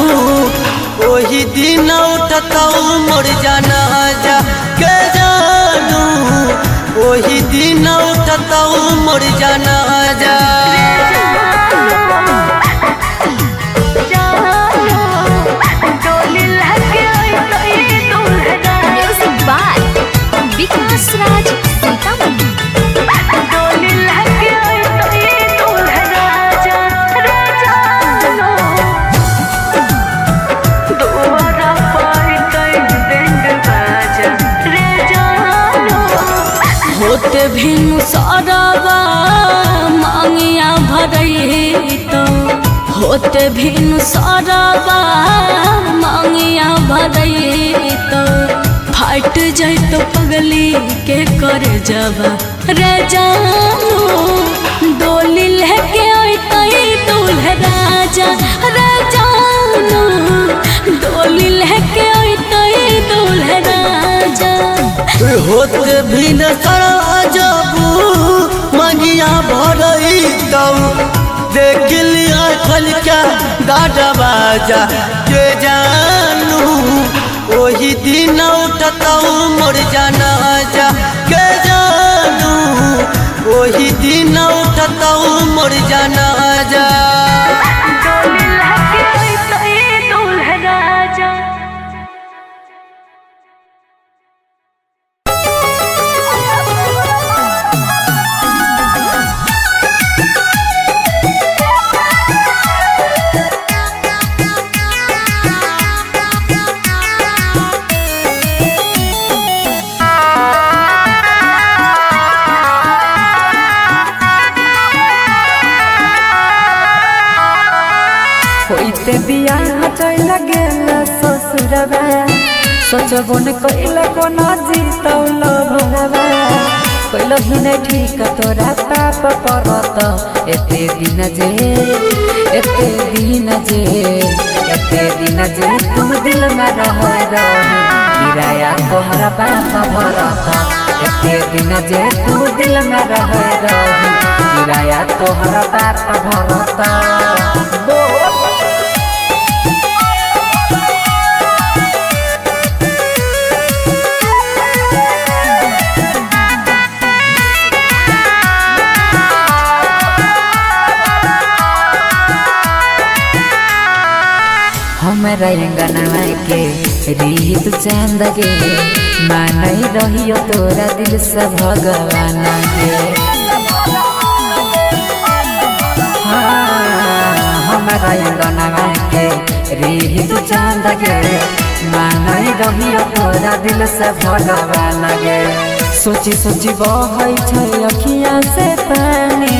ओही दिन उठतौ मोर जनाजा के जानू वही दिन उठता मोर जनाजा म्यूजिक बाय विकास राज सीतामढ़ी। होते भिनु सरवा मांगिया भरई तो होते भिनु सरवा मांगिया भरई तो फाट जाए तो पगली के कर जबा रे जानू डोली लेके आई दूल्हा राजा रे जानू डोली लेके आई दूल्हा राजा। होते भी न सरा जबू मंगिया भरई तऊ देख लिया खल का गाड़ा बाजा के जानू वही दिन उठता मोर जनाजा के जानू वही दिन उठता मोर जनाजा। होइते बियाह चल गेल ससुरवा सोचबो न कइला कोना जीतौल भरवा कइल ही नहीं ठीक तोरा पाप परत एते दिन जे तुम दिल में रह किराया तोहरा पाप भरत एते दिन जे तू दिल में रह किराया तोहरा पाप भरत। हमारा अंगना के रीत चांद गे मानई रहियो तोरा दिल से भगवान गे। हमारा अंगना के रीत चांद गे मानई रहियो तोरा दिल से भगवान गे। सोची सोची बहै छै अखिया से पानी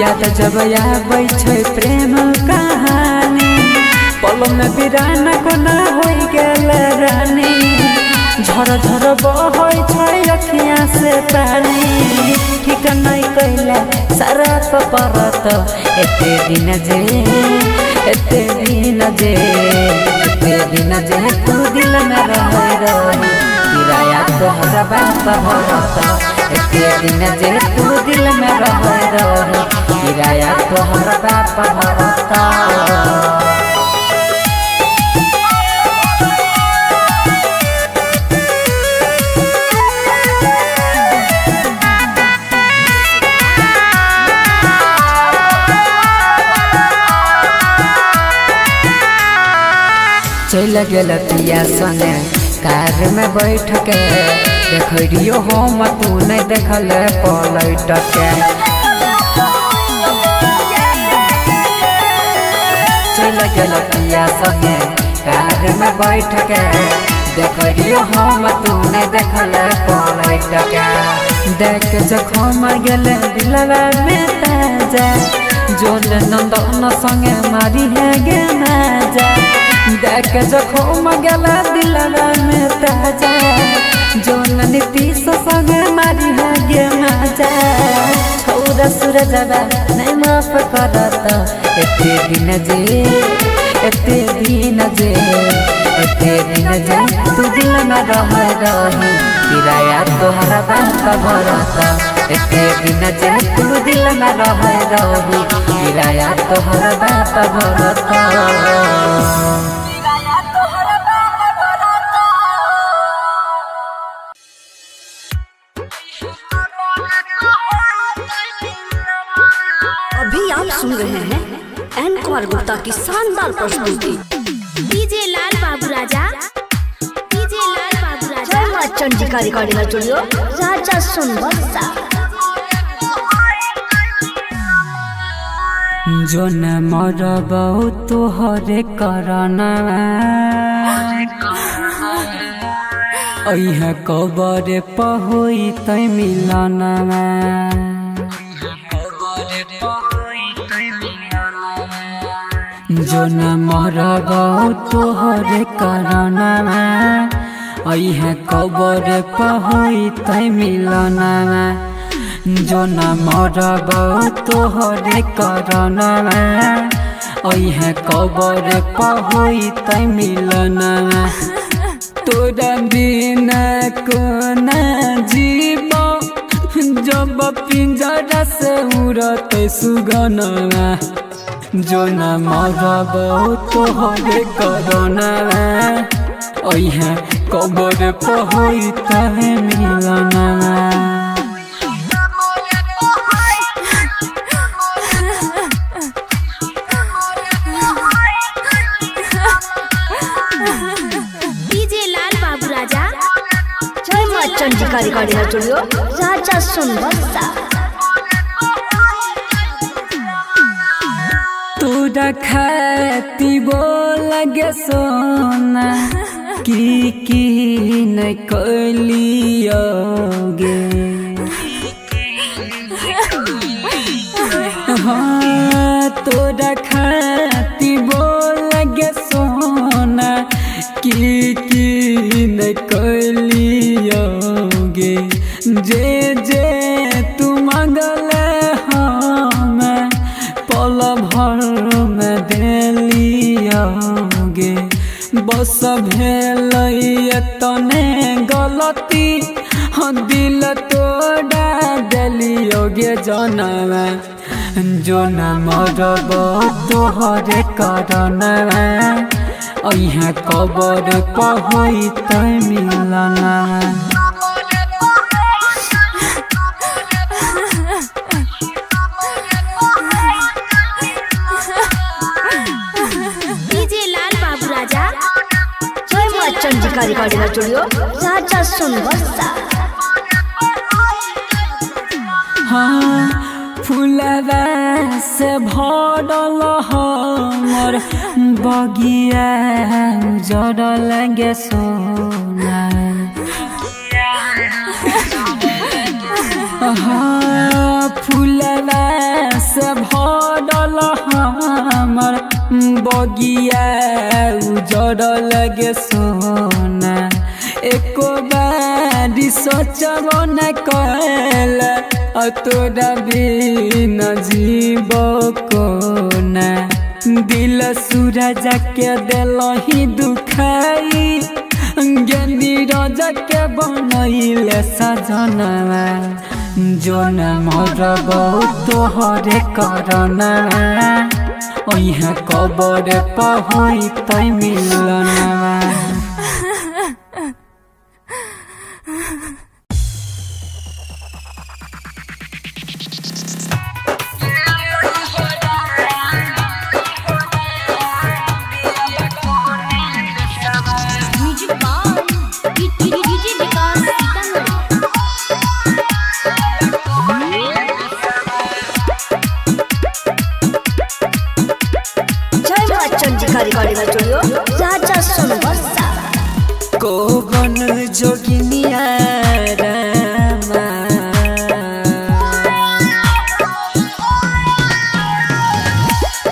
याद जब आबै छै प्रेम कहानी पल में बिरान कोना होई गेल रानी झर झर बहै छै अखिया से पानी ठीक नहीं कैला सारा परत एते दिन जे तू दिल में रह किराया तोहरा बाप भरत एते दिन जे तू दिल में रह किराया तोहरा बाप भरत। चल गेल पिया संगे कार में बैठ के देखियो हम तू नहीं देखल पलट के चल गेल पिया संगे कार में बैठ के देखियो हम तू नहीं देखल पलट के देख जखम गेल दिलवा में ताजा जोन नंदन संगे मारी है गे नाजा देख जखम गेला दिलवा में ताजा जोन नीतीश संगे मारी है गे नाजा छौरा सूरजवा नहीं माफ करत एते दिन जे तू दिल में रह किराया तोहरा बाप भरत एते दिन जे तू दिल में रह किराया तोहरा बाप भरत। कुमार गुप्ता की शानदार प्रस्तुति। डीजे लाल बाबू राजा, डीजे लाल बाबू राजा। जय मां चंडिका रिकॉर्डिंग स्टूडियो राजा सोनबरसा। जो न मरबौ तोहरे करना अइह कबर पहोई तै मिलना जो न मरबौ तोहरे करना अइह कबर पहोई तै मिलना जो न मरबौ तोहरे करना अइह कबर पहोई तै मिलना तोरा बिना कोना जीव जब पिंजरा से उड़त सुगना जो न मरबौ तोहरे करना अइह कबर पहोई तै मिलना। चंडिका रिकॉर्डिंग स्टूडियो राजा सोनबरसा। तोरा खाती बोलगे सोना की न कलियोगे हाँ तोरा खाती बोलगे सोना की न कलियोगे जे जे तू मंगले हम पल भर में देलियोगे बस भेल तने गलती हाँ दिल तोड़ा देलियोगे जनवा जो न मरबौ तोहरे करना अइह कबर पहोई तै मिलना। डीजे लाल बाबू राजा। जय मां चंडिका रिकॉर्डिंग स्टूडियो राजा सोनबरसा। हाँ फूलवा से भरल हमर बगिया उजड़ल गे सोना हाँ फूलवा से भरल हमर बगिया उजड़ल गे सोना एको बारी सोचबो न कल तोरा बिना जीव कोना दिल सूरज के दिलही दुखाई ज्ञानी राजा के बनैले सजनवा जो न मरबौ तोहरे करना अइह कबर पहोई तै मिलना। रिकॉर्डिंग स्टूडियो राजा सोनबरसा। कोवन जोगिनिया रामा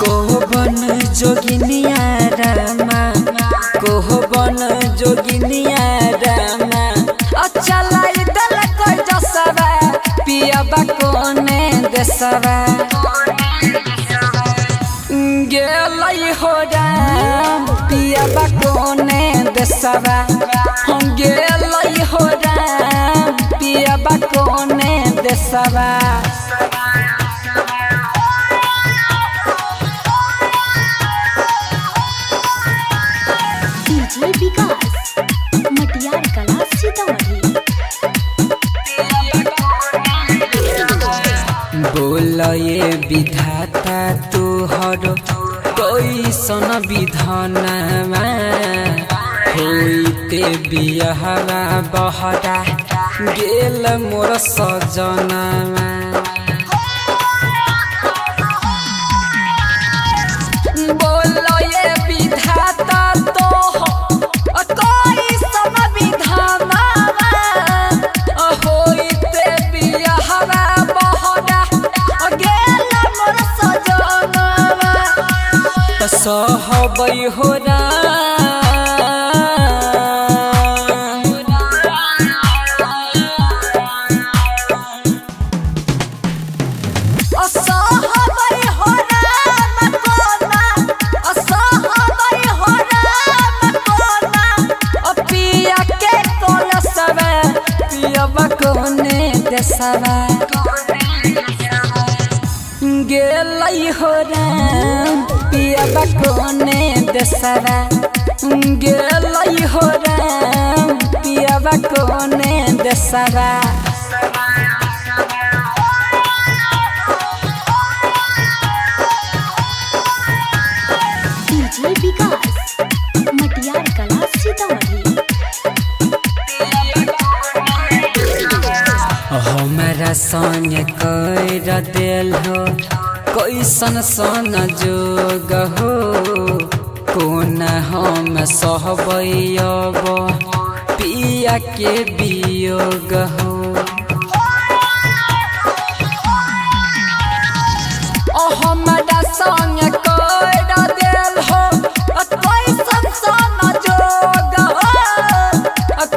कोवन जोगिनिया रामा कोवन जोगिनिया रामा अच्छा लाई दल कोई जसवा पियाबा कोने देसवा गेलै हो राम पियाबा कोने देसवा हम गेलै हो राम पियाबा कोने देसवा। डीजे विकास मटियार कला सीतामढ़ी। बोल ये विधाता तोहर बियाहरा बहरा गेल मोर सजनमा बोलो ये विधाता तो कोई सब विधाना होइते बियाहरा बहरा गेल मोर सजनमा सहबै हो ना गेलै हो राम पियाबा कोने देसरा गेलै हो राम पियाबा कोने देसरा डीजे विकास मटियार कला सीतामढ़ी। हमारा संग कर दिल हो कैसन सन जोग हो कोन हम सहबै अब पिया के वियोग हो हमारा संग कर दिल हो कैसन सन जोग हो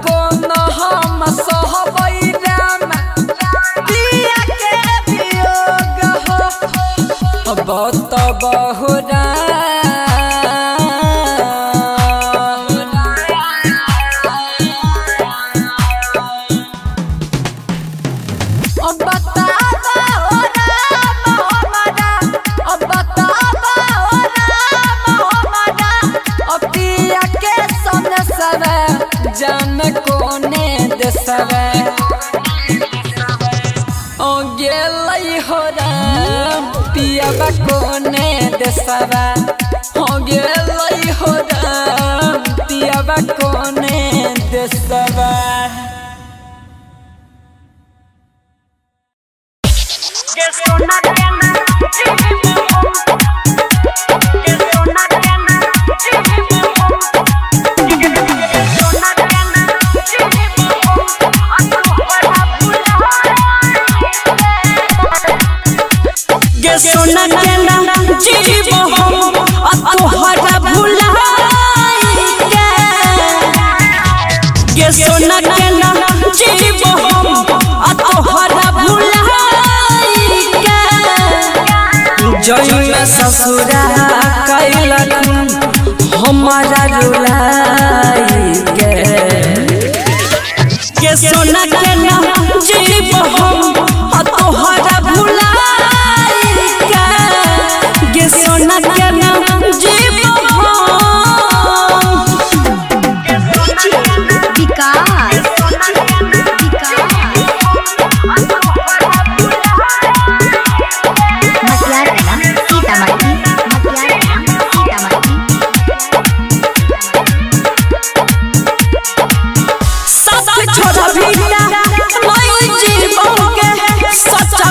कोन हम सहबै बहुत बहुरा जान कोने देसवे ओ गेलै हो राम पियाबा कोने देसवा हो गेलै हो राम पियाबा कोने देसवा सोना के नाम जीव हम तोहरा भुलाई के सोना के नाम जीव हम तोहरा भुलाई के जइमे ससुरा कैलखुन हमारा रुलाई के सोना के नाम जीव हम तोहरा भुलाई सोना के नाम जीव विकास मटियार कला सीतामढ़ी। सब छोड़ा भीटा मैं जीव के सच्चा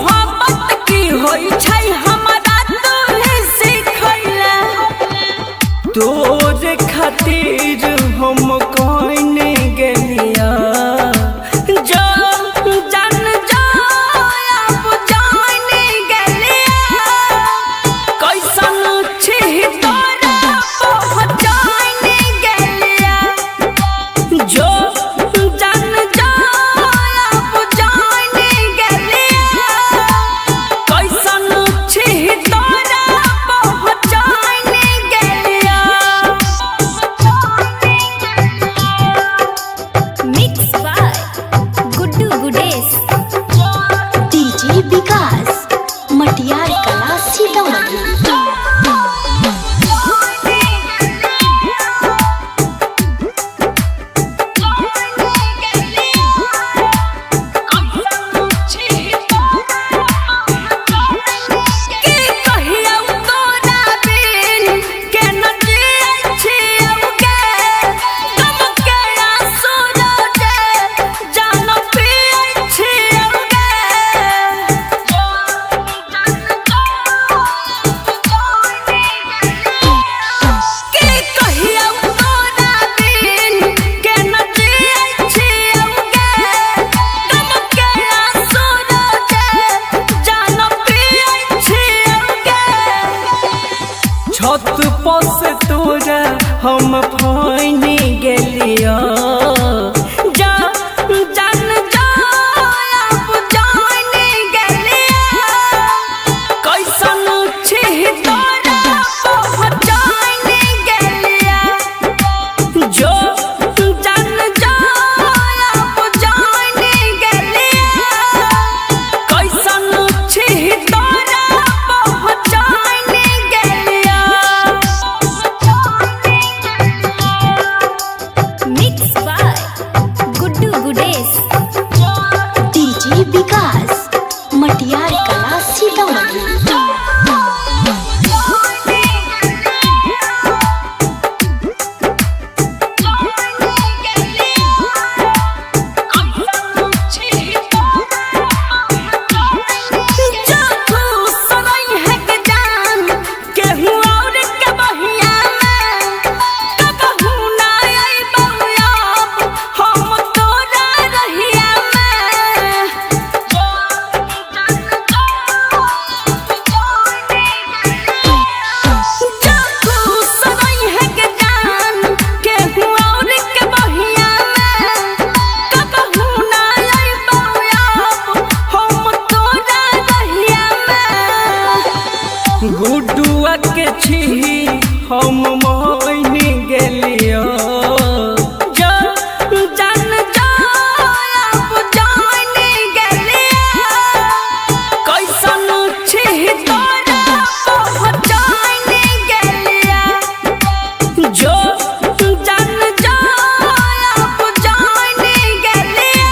मोहब्बत की होई छै हमरा तोहे सिखैला तोरे खातिर हम कहने गेलिया जो जान जाया बुझाने गेलिया कैसन छी तोरा पहचाने गेलिया जो जान जाया बुझाने गेलिया कैसन छी तोरा पहचाने गेलिया mix by Guddu Gudesh DJ विकास मटियार कला सीतामढ़ी। के कहियौ तोरा बिन के न जियै छियौ गे गम के आंसू रोजे जान पियै छियौ के कहियौ तोरा बिन के न जियै छियौ गे गम के आंसू रोजे जान पियै छियौ छत पर से तोरा हम फाइनी गेलिया जा जान जाया बुझाने गेलिया कैसन छी तोरा पहचाने गेलिया जो जान जाया बुझाने गेलिया कैसन छी तोरा पहचाने गेलिया mix by Guddu Gudesh DJ विकास मटियार कला सीतामढ़ी। गुडुआ के छी हम मोहिनी गेलियो जो जान जाया बुझाने गेलिया कैसन छी तोरा पहचाने गेलिया जो जान जाया बुझाने गेलिया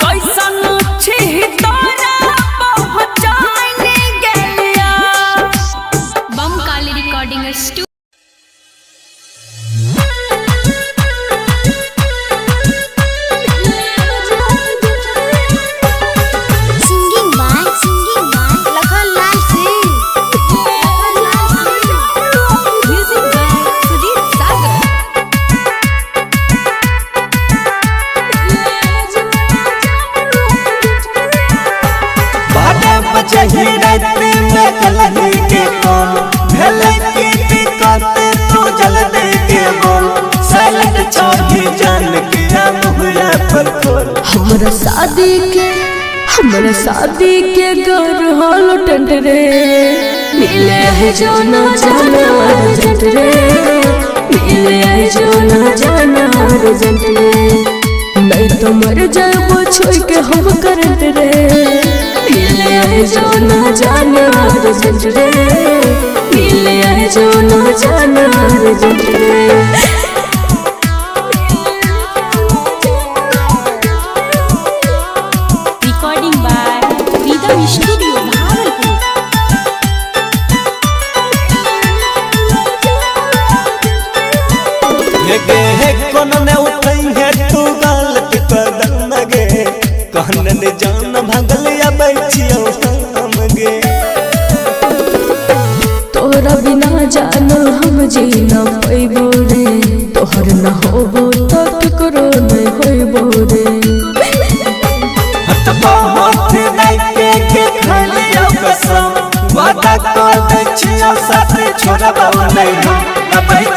कैसन छी तोरा पहचाने गेलिया Bam Kali recording studio singing by Lakhan Lal Singh. Music by Sudeep Sagar बारह बजे ही रात में कलही के कौन भले की दिक्कत तू जल दे के बोल सैलड चाही जान के मुहरा पर खोल हमरा शादी के घर हाल टंट रे मिले है जो ना जाना अर्जेंट रे मिले है जो ना जाना अर्जेंट रे नहीं तो मर जाबो छोड़ के हम करंट रे मिले है जो ना जाना अर्जेंट रे मिले है जो ना जाना अर्जेंट रे recording by Rhythm Studio Bhagalpur लगे है कोन ने उठई है तू गलत कदम लगे कहन ने जान भगल या बैठ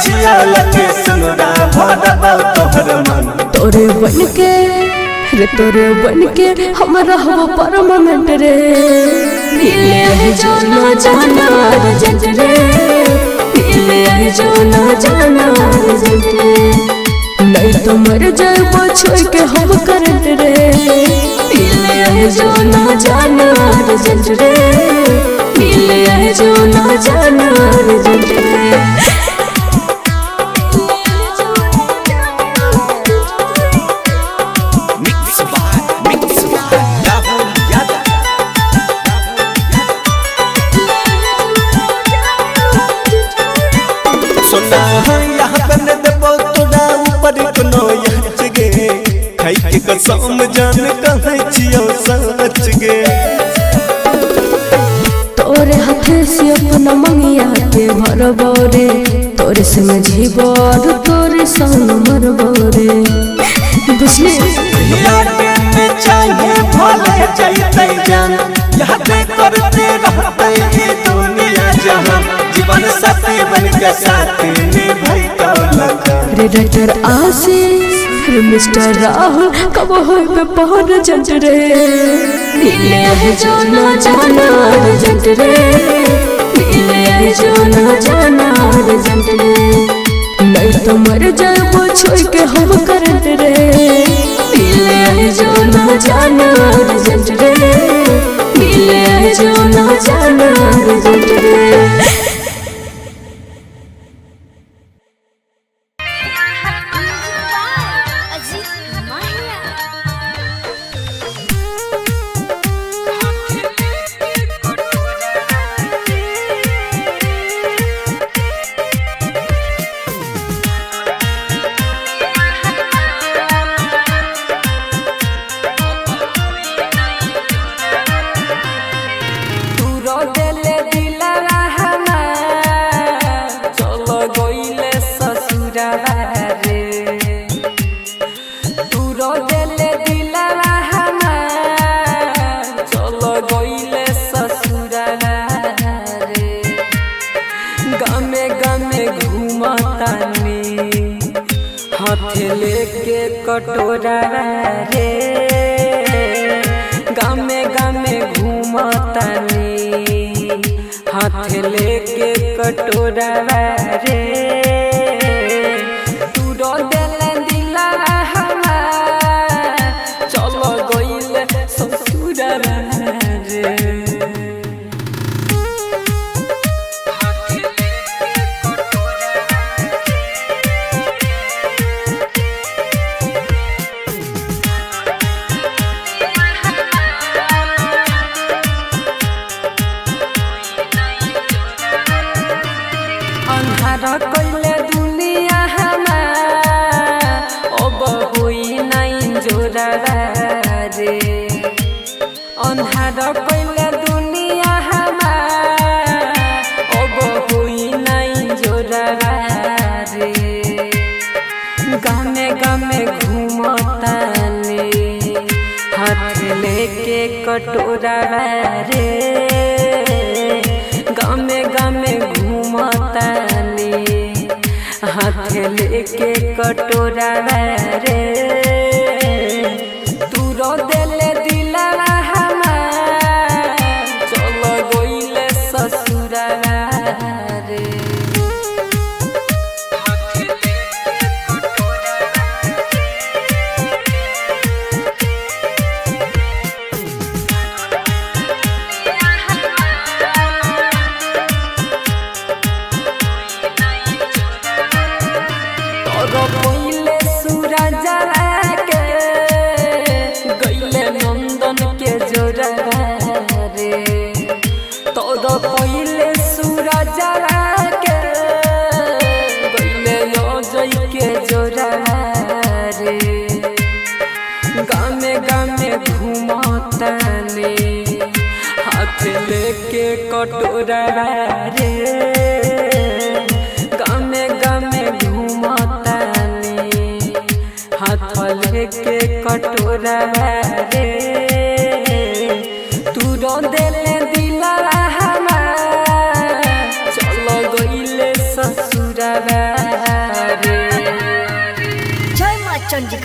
छिया लगे सुनरा भरबा तोहर मन तोरे बन के रे तोरे बन के हमरा हवा परमानेंट रे मिले है जो ना जाना अर्जेंट रे मिले है जो ना जाना अर्जेंट रे नहीं तो मर जाए छोड़ के हम करंट रे मिले है जो ना जाना अर्जेंट रे मिले है जो ना जाना अर्जेंट रे कसम जान कहै छियो सच गे तोरे हाथे से अपना मंगिया के भरबो रे तोरे संग जीवो और तोरे संग मरबो रे बुझले यादें में चाहिए भले जैते जान याद करते रहते ये दुनिया जहां जीवन साथी बन के साथ निभाई तो लगा रे डॉक्टर आशीष मिस्टर राहुल कब हो बहुत जंट रे मिले है जो ना जाना अर्जेंट रे मिले है जो ना जाना अर्जेंट रे नहीं तो मर जाए वो छोड़ के हम करंट रे मिले है जो ना जाना अर्जेंट रे मिले है जो ना जाना अर्जेंट रे कटोरा रे गामे गामे घूमतानी हाथ लेके कटोरा रे तू रो देले दिला हमार चलो गइले ससुरा रे कइले दुनिया हमार अब होई नहीं जोरा रे अन्हार कइले दुनिया हमार अब होई नहीं जोरा रे गामे गामे घूमतानी हाथ लेके कटोरा रे गामे गामे घूमतानी हाथ लेके कटोरा रे तू रो देले दिला हमार चलो गइले ससुरा रे पहिले सूरज के गइले नंदन के जोरा रे तोद पहिले सूरज के गइले अजय के जोरा रे गामे गामे घूमतानी हाथ लेके कटोरा रे गामे गामे हाथ लेके कटोरा रे तू रो देले दिला हमार चलो गइले ससुरा रे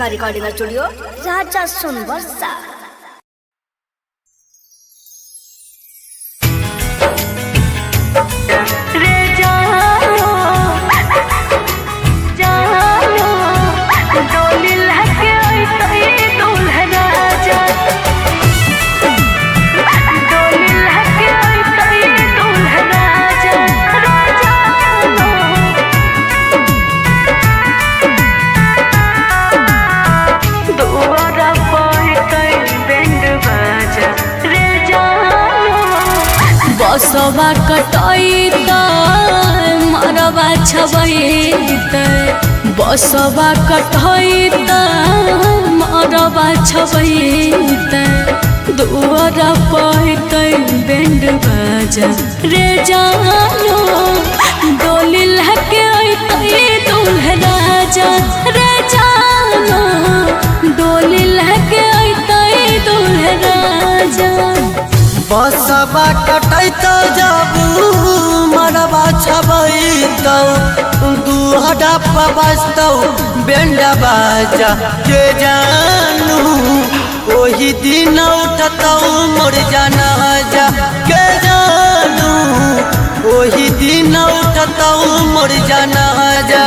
चंद्रिका रिकॉर्डिंग स्टूडियो राजा सोनबरसा। बसवा कटाई मरवा छबैत बसवा कटाई मरवा छबैत दुआर पैत बैंड बाजा रे जानो डोली लहके अइतै दूल्हा राजा रे जानो डोली लहके अइतै दूल्हा राजा। बसवा कटैत जाबू मरवा छबैत दुहरा पबस्तौ बैंड बाजा के जानू ओही दिन उठतौ मोर जनाजा के जानू ओही दिन उठतौ मोर जनाजा।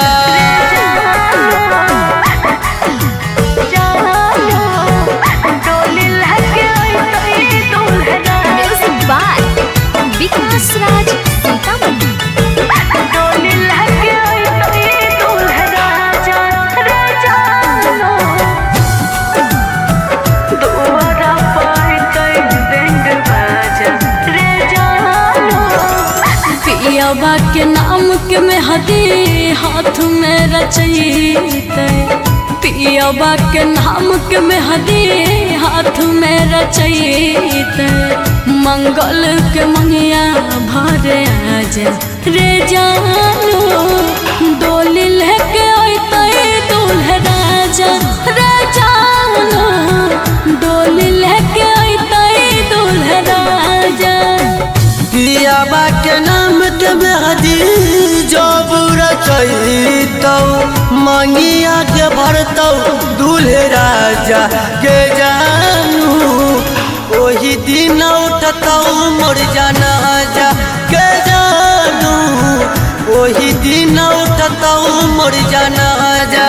विकास राज सीतामढ़ी। पियवा के नाम के मेहदी हाथ में रचैते पियवा के नाम के मेहदी हाथ में रचैते मंगल के मंगिया भरे आजा रे जानो डोली लेके अइतै दूल्हा राजा रे जानो डोली लेके अइतै दूल्हा राजा। पियवा के नाम के मेहदी जब रचैतौ मंगिया के भरतौ दूल्हे राजा के जानू ओही दिन उठतौ मोर जनाजा के जानू ओही दिन उठतौ मोर जनाजा।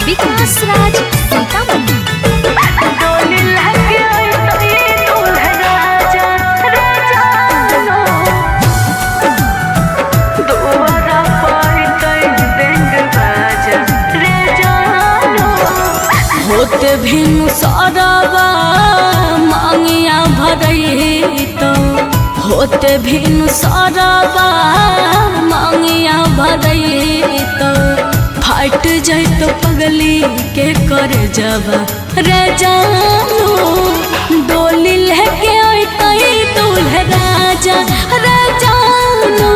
विकास राज सीतामढ़ी। होते भिनु सारावा मांगिया भरैतौ होते भिनु सारावा मांगिया भरैतौ फाट जैतो पगली के कर जबा रे जानो डोली लेके अइतै दूल्हा राजा रे जानो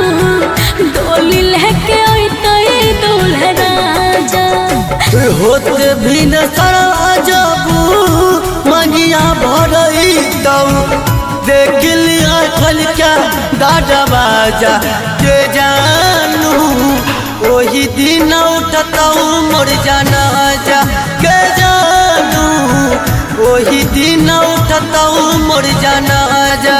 डोली लेके अइतै दूल्हा राजा। होते भी न सरा जाबू मंगिया भरैतौ देख लिया खल क्या दादा बाजा के जानू ओही दिन उठतौ मोर जनाजा के जानू ओही दिन उठतौ मोर जनाजा।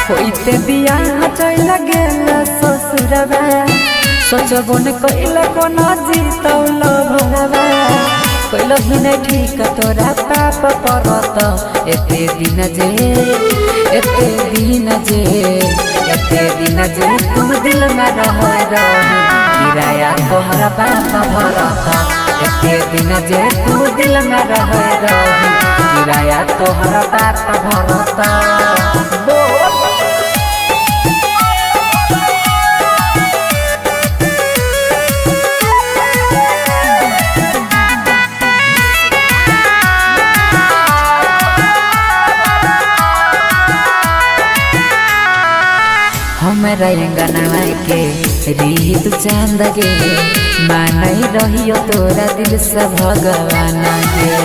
होइते बियाह चल गेल ससुरवा सोचबो न कइल कोना जीतौल भरवा कइल हिने ठीक तोरा पाप परत एते दिन जे तुम दिल में रह रही किराया तोहरा बाप भरत एते दिन जे तुम दिल में रह रही किराया तोहरा बात भरता हमरा अंगनवा के रीत चांद गे मानई रहियो तोरा दिल से भगवान गे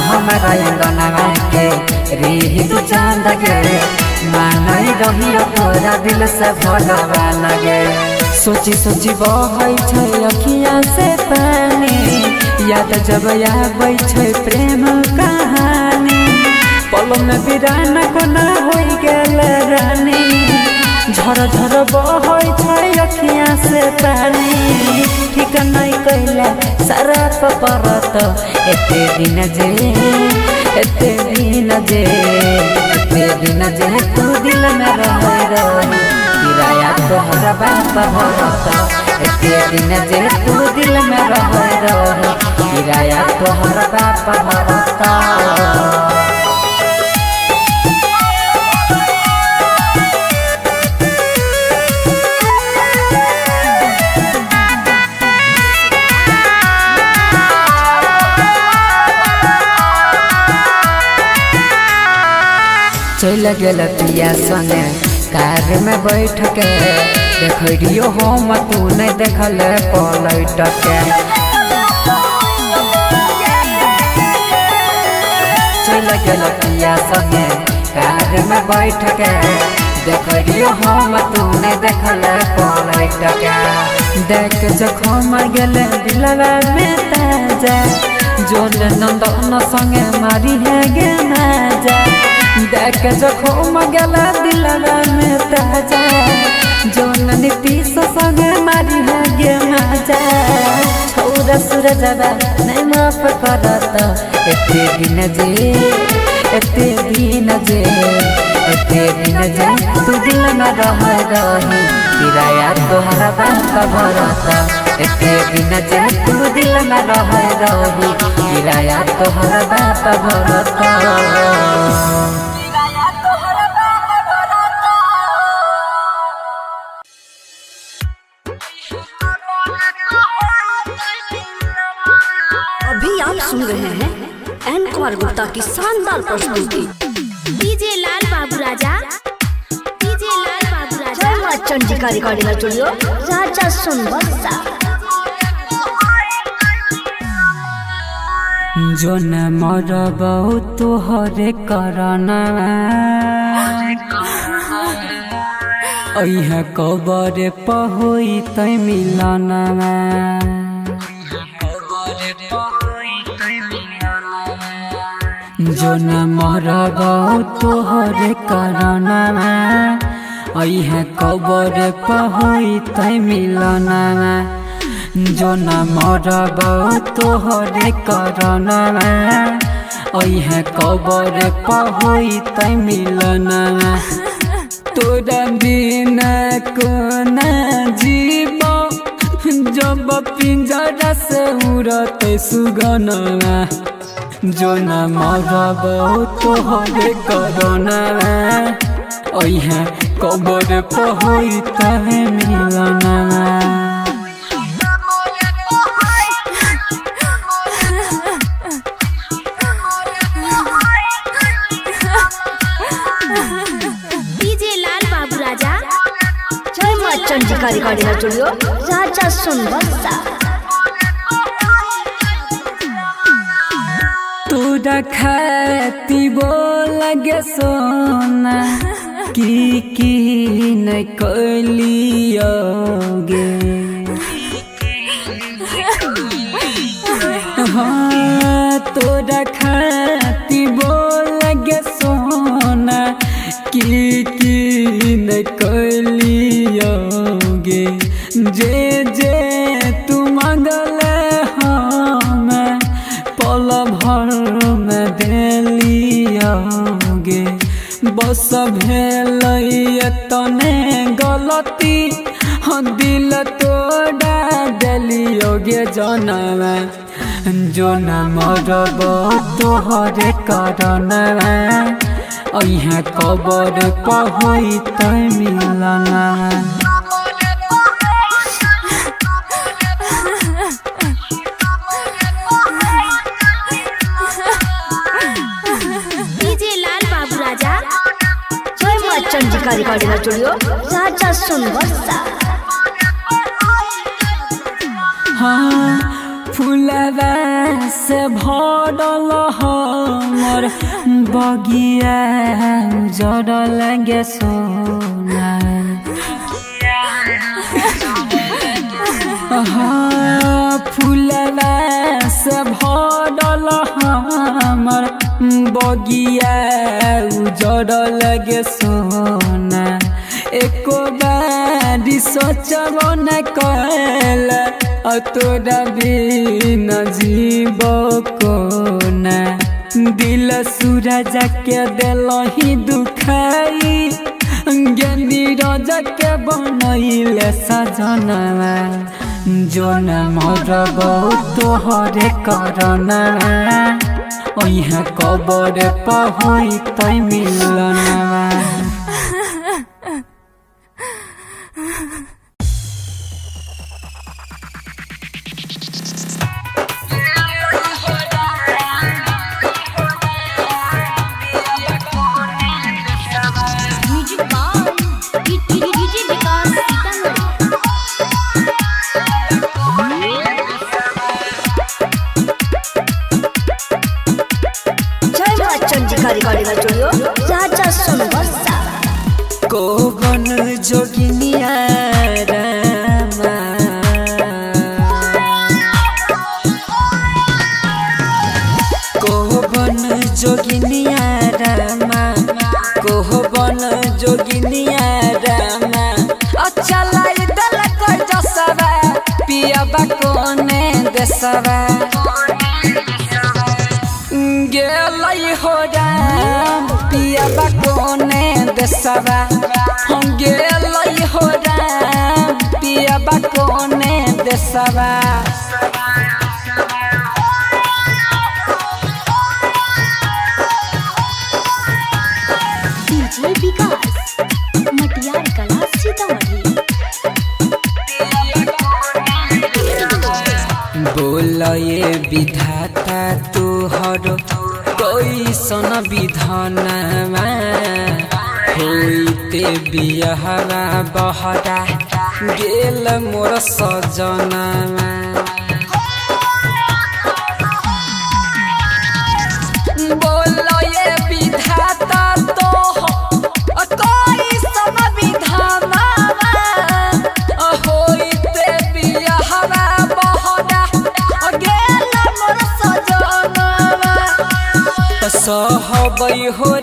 हमरा अंगनवा के रीत चांद गे मानई रहियो तोरा दिल से भगवान गे सोची सोची बहै छै अखियाँ से पानी याद जब आबै छै प्रेम कहानी पल में बिराना कोना हो गेल रानी झर झर बहै छै अखियाँ से पानी ठीक नहीं कैला सारा परत एते दिन जे तू दिल में रही किराया तोहरा बाप भरत एते दिन जे तू दिल में रही किराया तोहरा बाप भरत चल गेल पिया संगे कार में बैठ के देखियो हम तू नहीं देखल पलट के चल गेल पिया संगे कार में बैठ के देखियो हम तू नहीं देखल पलट के देख जखम गेल दिलवा में ताजा जोन नंदन संगे मारी है गे नाजा देख जखम गेला दिलवा में ताजा जोन नीतीश संगे मारी है गे मजा छौरा सूरजवा नहीं माफ करत एते दिन जे तू दिल में रही किराया तोहरा बाप भरत एते दिन जे तू दिल में रही किराया तोहरा बाप भरत अभी आप सुन रहे हैं एन कुमार गुप्ता की शानदार प्रस्तुति। डीजे लाल बाबू राजा, डीजे लाल बाबू राजा। जय मां चंडिका रिकॉर्डिंग स्टूडियो, राजा सोनबरसा। जो न मरबौ तोहरे करना अइहा कबर पहोई तै मिलना जो न मरबौ तोहरे करना अइहा कबर पहोई तै मिलना जो न मरबौ तोहरे करना अइहा कबर पहोई तै मिलना तोरा बिना कोना जीवो जब पिंजरा से उड़ते सुगना जो न मरबौ तोहरे करना अइहा कबर पहोई तै मिलना चंडिका रिकॉर्डिंग स्टूडियो, राजा सोनबरसा। तोरा खाती बोल गे सोना की नहीं कलियो गे हाँ तोरा खाती बोल गे सोना की नहीं कलियो गे जे जे तू मंगल हम पल भर में देलियोगे बस भेल तने गलती दिल तोड़ा देलियोगे जनवा जो न मरब तोहरे करनवा अइहा कबर पहुई त मिलना डीजे लाल बाबू राजा जय माँ चंडिका रिकॉर्डिंग स्टूडियो राजा सोनबरसा। हाँ फुलवा से भरल हमर बगिया जड़ लगे सोना हाँ फुलवा से भरल हमर बगिया उजड़ लगे सोना एको बारी सोचब न कल तोरा बिना जीव कोना दिल सूरज के दिलही दुखाई ज्ञानी राजा के बनैल सजनवा जो न मरब तोहरे करनवा ओइहा कबर पहुई त मिलनवा म्यूजिक बाय डीजे विकास जय माँ चंडिका रिकॉर्डिंग स्टूडियो राजा सोनबरसा। कोवन जोगिनिया रामा कोवन जोगिनिया रामा कोवन जोगिनिया रामा अच्छा लाई दल कोई जसवा पिया कोने देसवा गेलै हो राम पिया कोने देसवा हम गेलै हो राम पिया कोने देसवा डीजे विकास मटियार कला सीतामढ़ी। बोल ये विधाता तोहर कैसन विधानमा होइते बियाहवा बहरा गेल मोर सजनमा बोल ये विधाता तोहर कैसन विधानमा होइते बियाहवा बहरा गेल मोर सजनमा सहबै हो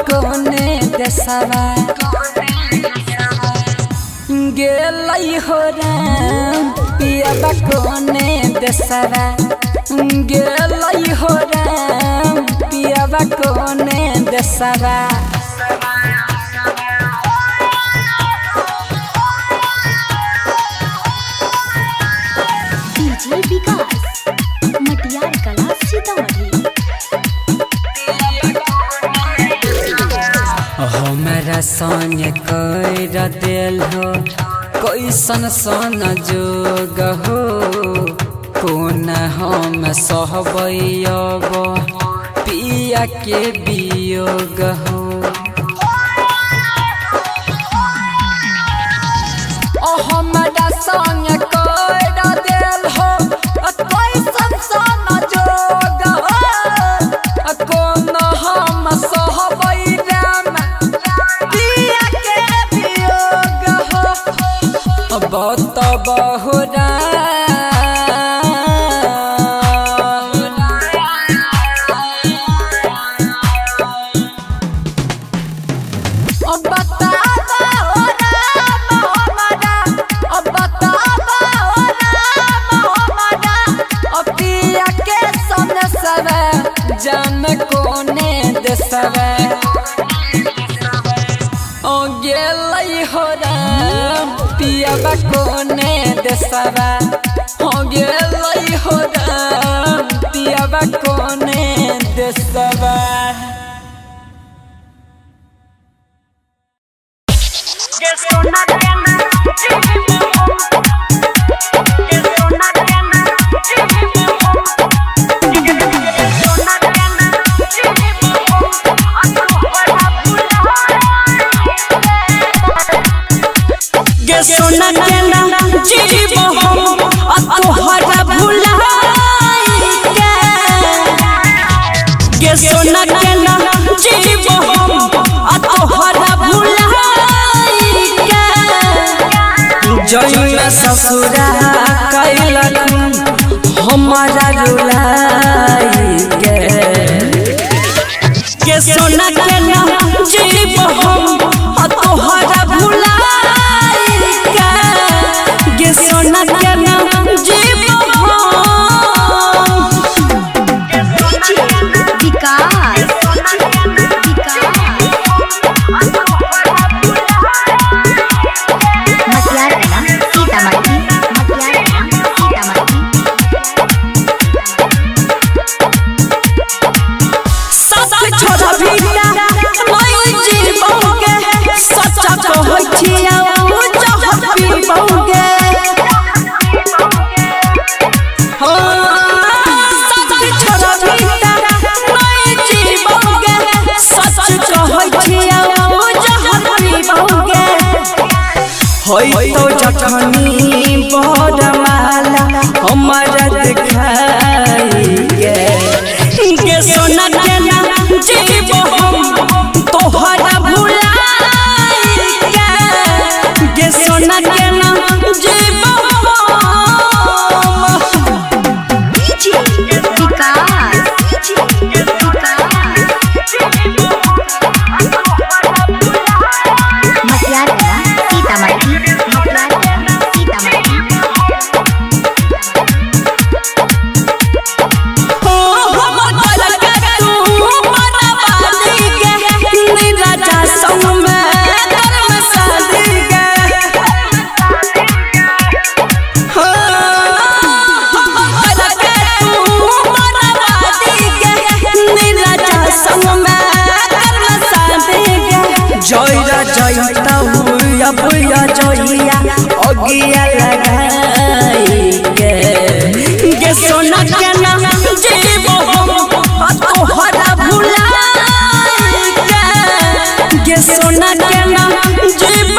कोने देसवा गेलै हो राम पिया कोने देसवा गेलै हो राम पिया कोने देसवा डीजे विकास मटियार कला सीतामढ़ी। हमारा संग कर दिल हो कैसन सन जोग हो कोन हम सहबै अब पिया के वियोग हो हमारा संग कर दिल हो कैसन सन जोग हो कोन हम सहबै बहुत बहुरा बता जान कोने देसवा ओ गेलै हो राम पियाबा कोने देसवा ओ गेलै हो राम पियाबा कोने देसवा सोना के ना जीव हम तोहरा भुलाई के सोना के ना जीव हम तोहरा भुलाई के जइया ससुरा कैलखुन हमारा रुलाई के सोना के ना जीव हम तोहरा भुलाई सोना के नाम जीव तो जखनी बरमाला हमारा दिखाई के सोना के नाम जीव हम तोहरा भुलाई के सोना के नाम जीव बुया जोइया ओगिया लगाई के सोना के नाम जीव हम तोहरा भुलाई के सोना के नाम जीव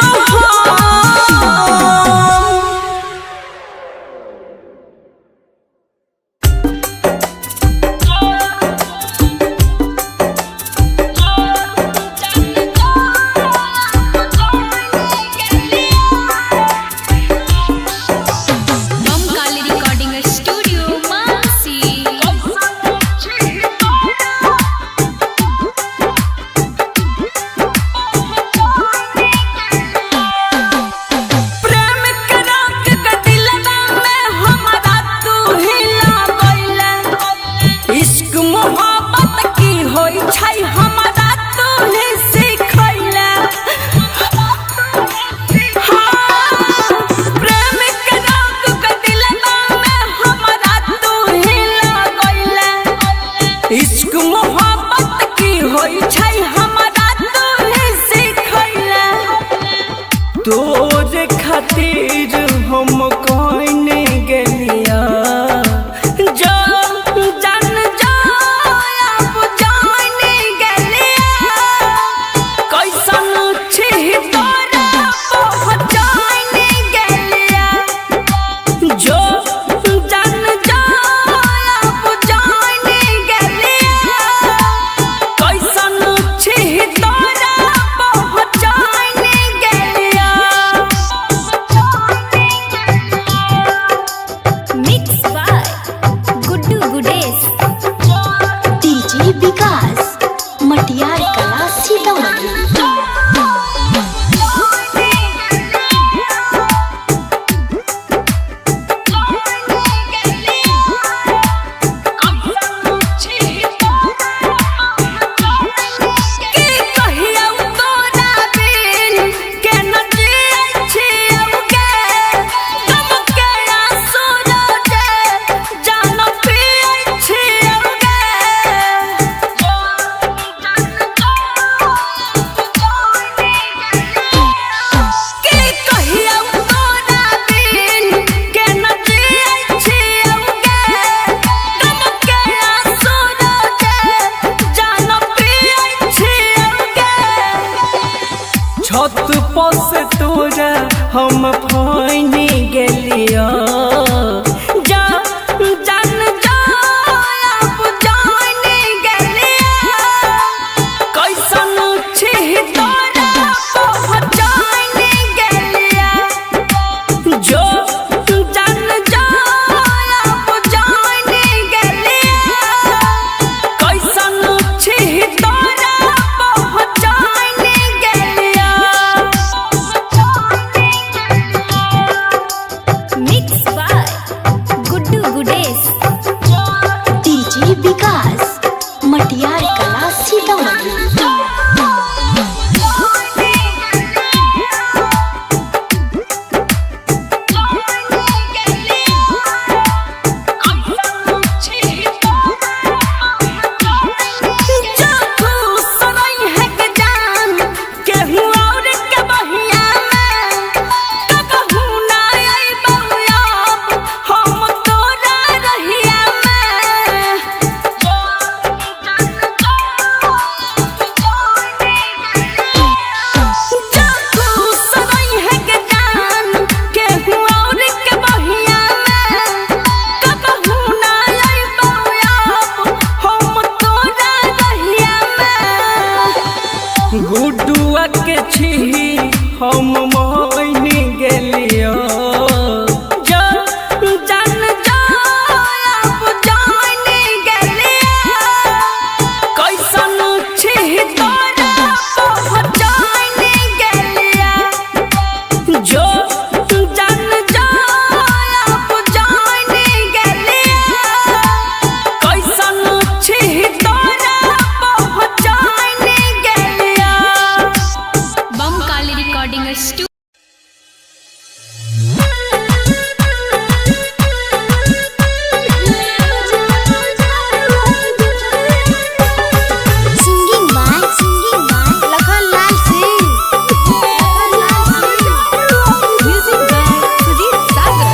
तोरे खातिर हम कहने गेलिया हम फाइनी गेलियो जा जान जा अब जाने गेलियो कैसन छी तोरा पहचाने गेलियो जो जान जा अब जाने गेलियो कैसन छी तोरा पहचाने गेलियो mix by Guddu Gudesh DJ विकास मटियार कला सीतामढ़ी। गुड्डुआ के छी हम मोहिनी गेलियो जा जान जा अब जाने गेलियो कैसन छी तोरा पहचाने गेलियो जो जान जा अब जाने गेलियो कैसन छी तोरा पहचाने गेलियो। Bam Kali recording studio. Singing by Lakhan Lal Singh. Music by Sudeep Sagar.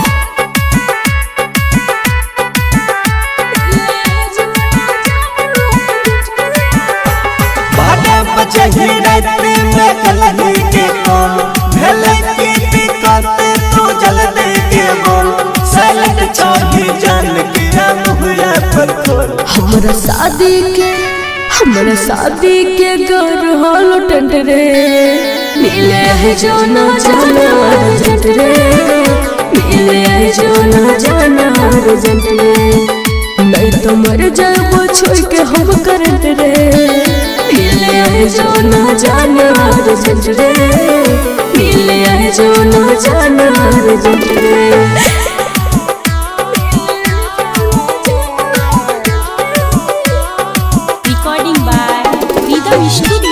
बारह बजे ही रात में कलही के कॉल भेले की दिक्कत तू जल्दी के बोल साइलेंट चाही जान के मुहरा पर खोल। हमरा शादी के घर हालो टेंट रे मिले है जो ना जाना अर्जेंट रे मिले है जो ना जाना अर्जेंट रे नहीं तो मर जाबो छोड़ के हम करंट रे मिले है जो ना जाना अर्जेंट रे मिले है जो ना जाना अर्जेंट रे। Recording by Rhythm studio.